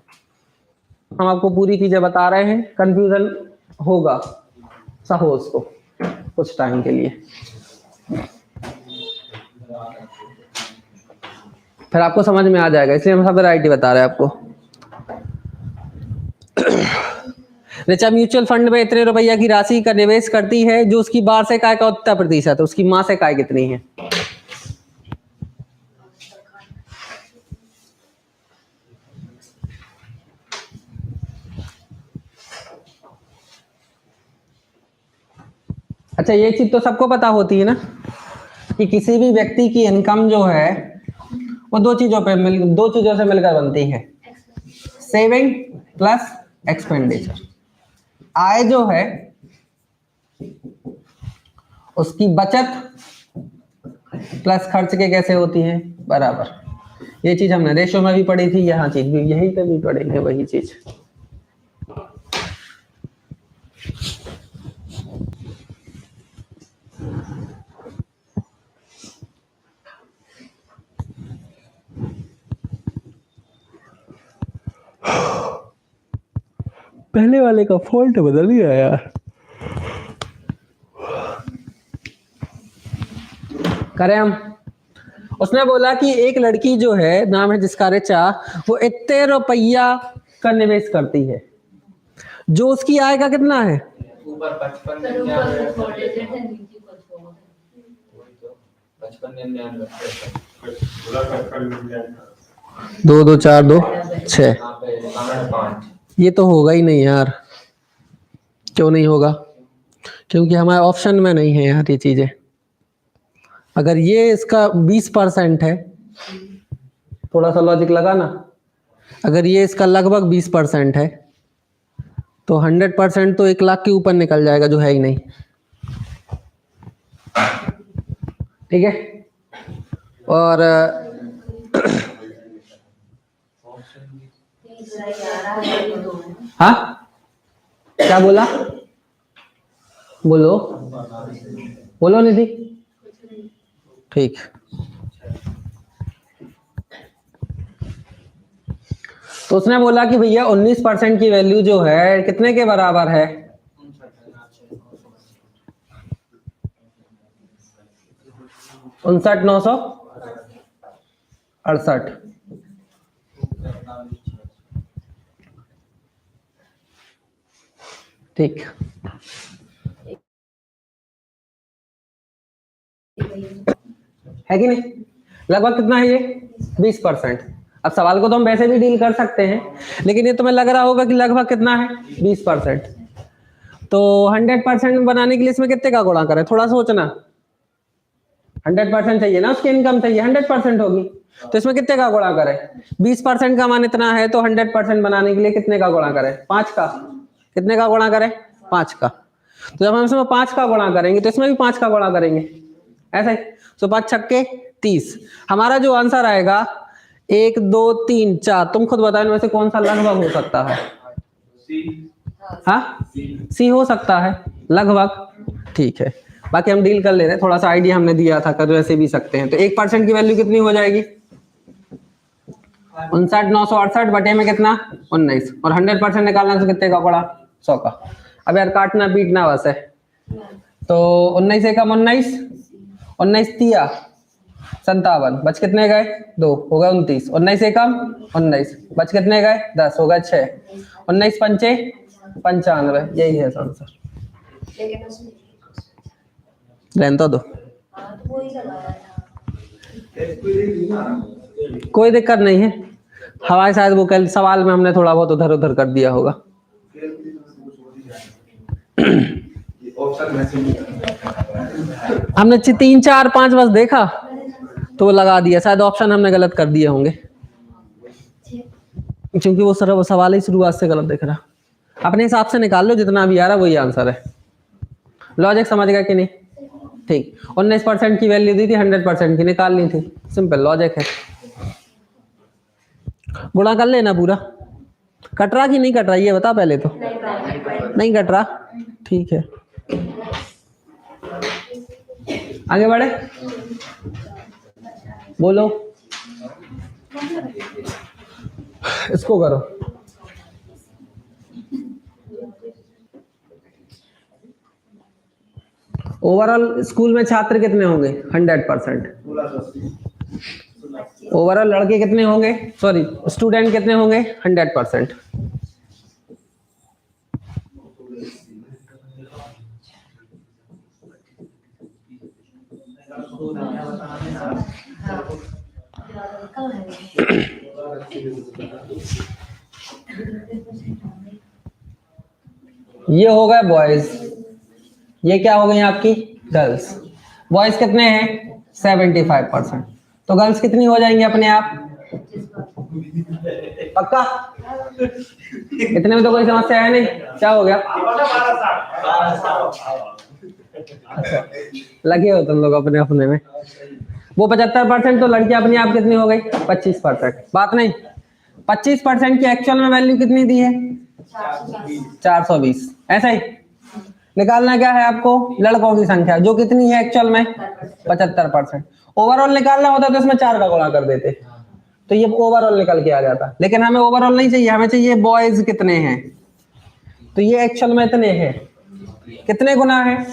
हम आपको पूरी चीजें बता रहे हैं, कंफ्यूजन होगा सपोज को कुछ टाइम के लिए, फिर आपको समझ में आ जाएगा, इसलिए हम सब वैरायटी बता रहे हैं आपको। ऋचा म्यूचुअल फंड में इतने रुपया की राशि का निवेश करती है, जो उसकी वार्षिक आय का 70% है, उसकी मासिक आय कितनी है। अच्छा ये चीज तो सबको पता होती है ना कि किसी भी व्यक्ति की इनकम जो है वो दो चीजों से मिलकर बनती है, सेविंग प्लस एक्सपेंडिचर। आय जो है उसकी बचत प्लस खर्च के कैसे होती है बराबर। ये चीज हमने रेशो में भी पढ़ी थी, यहाँ चीज भी यही पे भी पढ़ेंगे वही चीज। पहले वाले का फॉल्ट बदल गया यार, करें हम। उसने बोला कि एक लड़की जो है, नाम है जिसका ऋचा, वो इतने रुपया का निवेश करती है, जो उसकी आय का कितना है ऊपर 55 2 2 4 2 6, ये तो होगा ही नहीं यार। क्यों नहीं होगा, क्योंकि हमारे ऑप्शन में नहीं है यार ये चीजें। अगर ये इसका 20% है, थोड़ा सा लॉजिक लगाना, अगर ये इसका लगभग 20% है तो 100% तो 1 लाख के ऊपर निकल जाएगा, जो है ही नहीं। ठीक है। और हाँ क्या बोला, बोलो बोलो निधि। ठीक, तो उसने बोला कि भैया 19% की वैल्यू जो है कितने के बराबर है, 59,968। ठीक है कि नहीं, लगभग कितना है ये 20%। अब सवाल को तो हम वैसे भी डील कर सकते हैं, लेकिन ये तुम्हें लग रहा होगा कि लगभग कितना है 20%। तो 100% बनाने के लिए इसमें कितने का गुणा करें, थोड़ा सोचना। 100% चाहिए ना, उसकी इनकम चाहिए 100% होगी, तो इसमें कितने का गुणा करें, 20% का मान इतना है, तो 100% बनाने के लिए कितने का गुणा करें, 5 का। कितने का गुणा करें, 5 का। तो जब हम इसमें 5 का गुणा करेंगे तो इसमें भी 5 का गुणा करेंगे, ऐसे। तो 5 छक्के 30। हमारा जो आंसर आएगा 1 2 3 4, तुम खुद बताओ इनमें से कौन सा लगभग हो सकता है। हाँ सी हो सकता है लगभग, ठीक है। बाकी हम डील कर ले रहे हैं, थोड़ा सा आइडिया हमने दिया था, कर वैसे भी सकते हैं। तो 1% की वैल्यू कितनी हो जाएगी, 59,968 बटे में कितना 19, और 100% निकालने से कितने का पड़ा 100 का। अब यार काटना पीटना बस है। तो 19 एकम 19, 19 तिया 57, बच कितने गए 2, हो गए 29। 19 एकम 19, बच कितने गए 10, हो गए 6। 19 पंचे 95, यही है आंसर। रहने तो दो, कोई दिक्कत नहीं है। हमारे शायद वो कल सवाल में हमने थोड़ा बहुत उधर उधर कर दिया होगा। हमने 3 4 5 बस देखा तो वो लगा दिया, शायद ऑप्शन हमने गलत कर दिए होंगे, क्योंकि वो सवाल ही शुरुआत से गलत दिख रहा। अपने हिसाब से निकाल लो, जितना भी आ रहा वही आंसर है। लॉजिक समझ गया कि नहीं, ठीक। 19% की वैल्यू दी थी, 100% की निकालनी थी, सिंपल लॉजिक है। गुणा कर लेना पूरा। कट रहा कि नहीं कट रहा ये बता पहले तो। नहीं कट रहा, ठीक है। आगे बढ़े, बोलो इसको करो। ओवरऑल स्कूल में छात्र कितने होंगे 100%। ओवरऑल लड़के कितने होंगे, सॉरी स्टूडेंट कितने होंगे 100%। ये हो गए बॉयज, ये क्या हो गई आपकी गर्ल्स। बॉयज कितने हैं 75%, तो गर्ल्स कितनी हो जाएंगी अपने आप, पक्का। इतने में तो कोई समस्या है नहीं, क्या हो गया। अच्छा लगे हो तुम लोग अपने अपने में। वो 75% तो लड़की अपने आप कितनी हो गई 25%, बात नहीं। 25% की एक्चुअल में वैल्यू कितनी दी है 420, ऐसा ही। निकालना क्या है आपको, लड़कों की संख्या जो कितनी है एक्चुअल में 75%। ओवरऑल निकालना होता तो इसमें 4 का गुणा कर देते, तो ये ओवरऑल निकल के आ जाता। लेकिन हमें ओवरऑल नहीं चाहिए, हमें चाहिए बॉयज कितने हैं। तो ये एक्चुअल में इतने हैं, कितने गुना है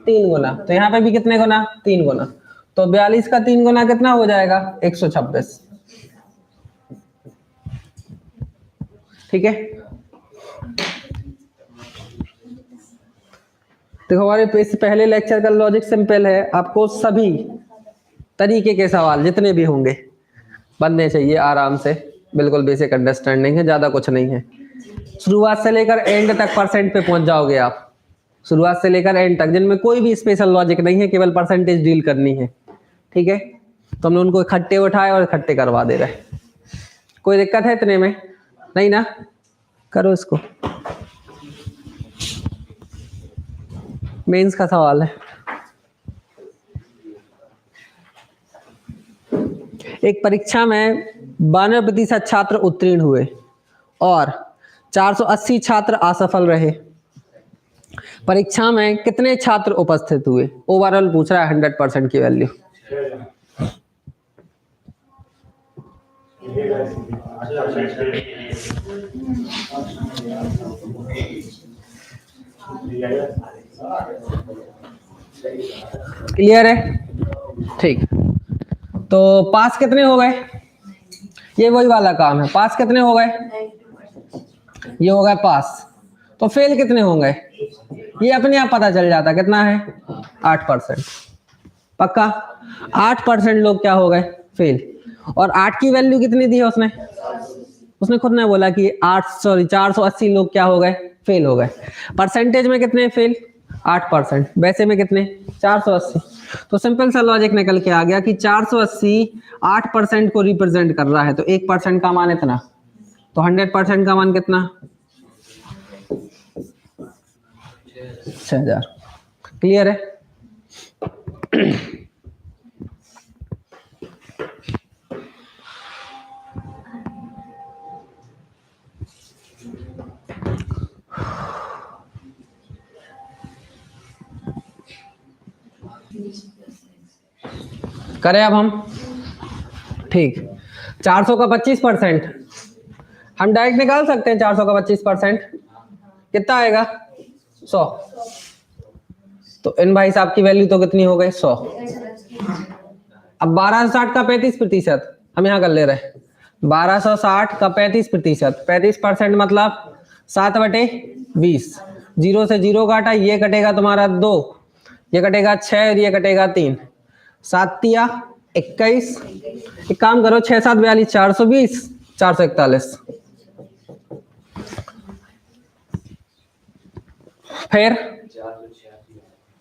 3 गुना, तो यहाँ पे भी कितने गुना 3 गुना। तो 42 का 3 गुना कितना हो जाएगा 126, ठीक है। देखो हमारे पहले लेक्चर का लॉजिक सिंपल है, आपको सभी तरीके के सवाल जितने भी होंगे बनने चाहिए आराम से, बिल्कुल बेसिक अंडरस्टैंडिंग है, ज्यादा कुछ नहीं है। शुरुआत से लेकर एंड तक परसेंट पे पहुंच जाओगे आप, शुरुआत से लेकर एंड तक, जिनमें कोई भी स्पेशल लॉजिक नहीं है, केवल परसेंटेज डील करनी है, ठीक है। तो हमने उनको इकट्ठे उठाए और इकट्ठे करवा दे रहे। कोई दिक्कत है इतने में, नहीं ना। करो इसको, मेंस का सवाल है। एक परीक्षा में 92% छात्र उत्तीर्ण हुए और 480 छात्र असफल रहे। परीक्षा में कितने छात्र उपस्थित हुए? ओवरऑल पूछ रहा है 100% की वैल्यू। क्लियर है? ठीक, तो पास कितने हो गए? ये वही वाला काम है। पास कितने हो गए? ये हो गए पास। तो फेल कितने होंगे? ये अपने आप पता चल जाता। कितना है? 8%। पक्का 8% लोग क्या हो गए? फेल। और 8 की वैल्यू कितनी दी है उसने? उसने खुद ने बोला कि 480 लोग क्या हो गए? फेल हो गए। परसेंटेज में कितने फेल? 8%। वैसे में कितने? 480। तो सिंपल सा लॉजिक निकल के आ गया कि 480 8% को रिप्रेजेंट कर रहा है, तो 1% का मान इतना, तो 100% का मान कितना? 6000। क्लियर है? करें अब हम? ठीक, 400 का 25% हम डायरेक्ट निकाल सकते हैं। 400 का 25% कितना आएगा? 100। तो इन भाई साहब की वैल्यू तो कितनी हो गई? 100। अब 1260 का 35% हम यहाँ कर ले रहे हैं। 1260 का 35%, 35% मतलब 7/20। 0 से 0 काटा, ये कटेगा तुम्हारा 2, ये कटेगा 6 और ये कटेगा 3। 7 तिया 21। एक काम करो, 6 7 42, 420, 441।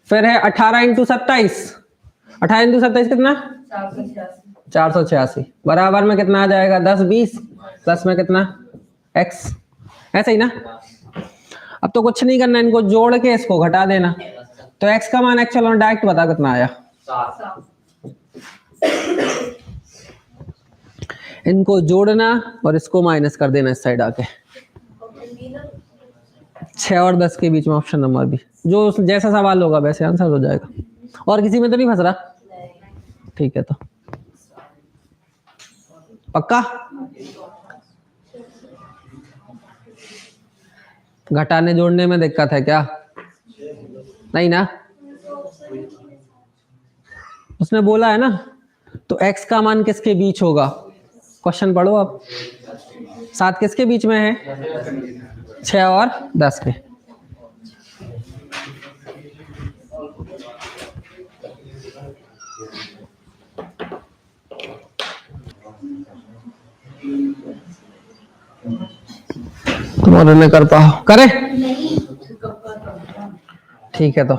फिर है 18 इंटू 27। 18 इंटू 27 कितना? 486। बराबर में कितना आ जाएगा? 10 20 प्लस में कितना? x। ऐसे ही ना? अब तो कुछ नहीं करना, इनको जोड़ के इसको घटा देना। तो x का मान एक्चुअल डायरेक्ट बता कितना आया? इनको जोड़ना और इसको माइनस कर देना इस साइड आके। 6 और 10 के बीच में ऑप्शन नंबर बी। जो जैसा सवाल होगा वैसे आंसर हो जाएगा। और किसी में तो नहीं फंस रहा? ठीक है, तो पक्का? घटाने जोड़ने में दिक्कत है क्या? नहीं ना? उसने बोला है ना, तो x का मान किसके बीच होगा? क्वेश्चन पढ़ो अब। 7 किसके बीच में है? 6 और 10 के। तुम्हारे ने कर पाओ? करे? ठीक है, तो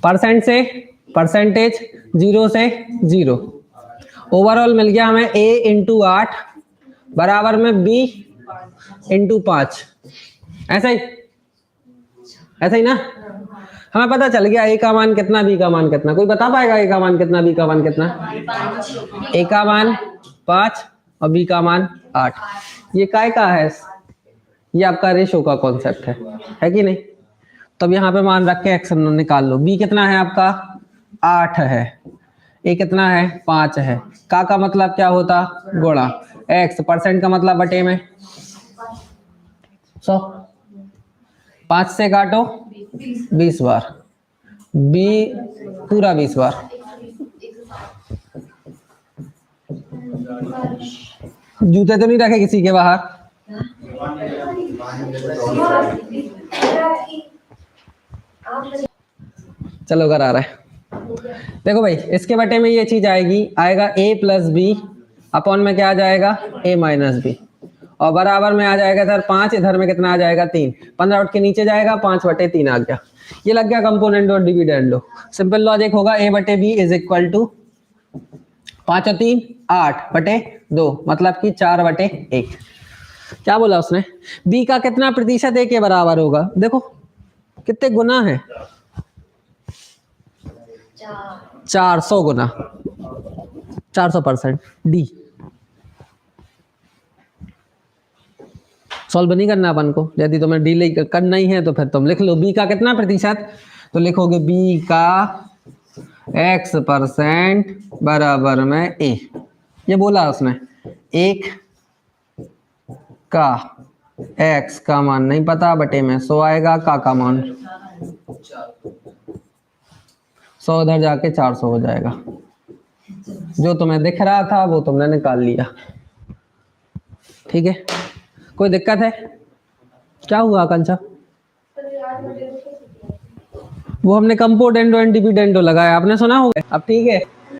परसेंटेज 0 से 0। ओवरऑल मिल गया हमें a इंटू 8 बराबर में b इंटू 5। ऐसा ही ना? हमें पता चल गया a का मान कितना, b का मान कितना। कोई बता पाएगा a का मान कितना, b का मान कितना? a का मान 5 और b का मान 8। ये काय का है? ये आपका रेशो का कॉन्सेप्ट है कि नहीं? तब यहाँ पे मान रख के एक्शन निकाल लो। b कितना है आपका? 8 है। a कितना है? 5 है। का मतलब क्या होता? गुणा। x परसेंट का मतलब बटे में 100। 5 से काटो 20 बार, b पूरा 20 बार। जूते तो नहीं रखे किसी के बाहर? चलो घर आ रहा है। देखो भाई, इसके बटे में ये चीज आएगा a प्लस बी अपॉन में क्या आ जाएगा? a minus B. और बराबर में आ जाएगा इधर 5, इधर में कितना आ जाएगा? 3। 15 उठ के नीचे जाएगा, 5/3 आ गया। ये लग गया कंपोनेंट और डिविडेंड लो। सिंपल लॉजिक होगा a बटे बी इज इक्वल टू 5 और 3 8/2, मतलब कि 4/1। क्या बोला उसने? b का कितना प्रतिशत a के बराबर होगा? देखो कितने गुना है? 400 गुना। 400%। डी सॉल्व नहीं करना अपन को, यदि तुम्हें डी करना ही है तो फिर तुम लिख लो बी का कितना प्रतिशत, तो लिखोगे बी का x% बराबर में ए, ये बोला उसने, एक का x का मान नहीं पता, बटे में 100 आएगा, का मान 100 उधर जाके 400 हो जाएगा। जो तुम्हें दिख रहा था वो तुमने निकाल लिया। ठीक है, कोई दिक्कत है? क्या हुआ आकांक्षा? वो हमने कंपोडेंडो एंटीपीडेंडो लगाया, आपने सुना होगा। अब ठीक है,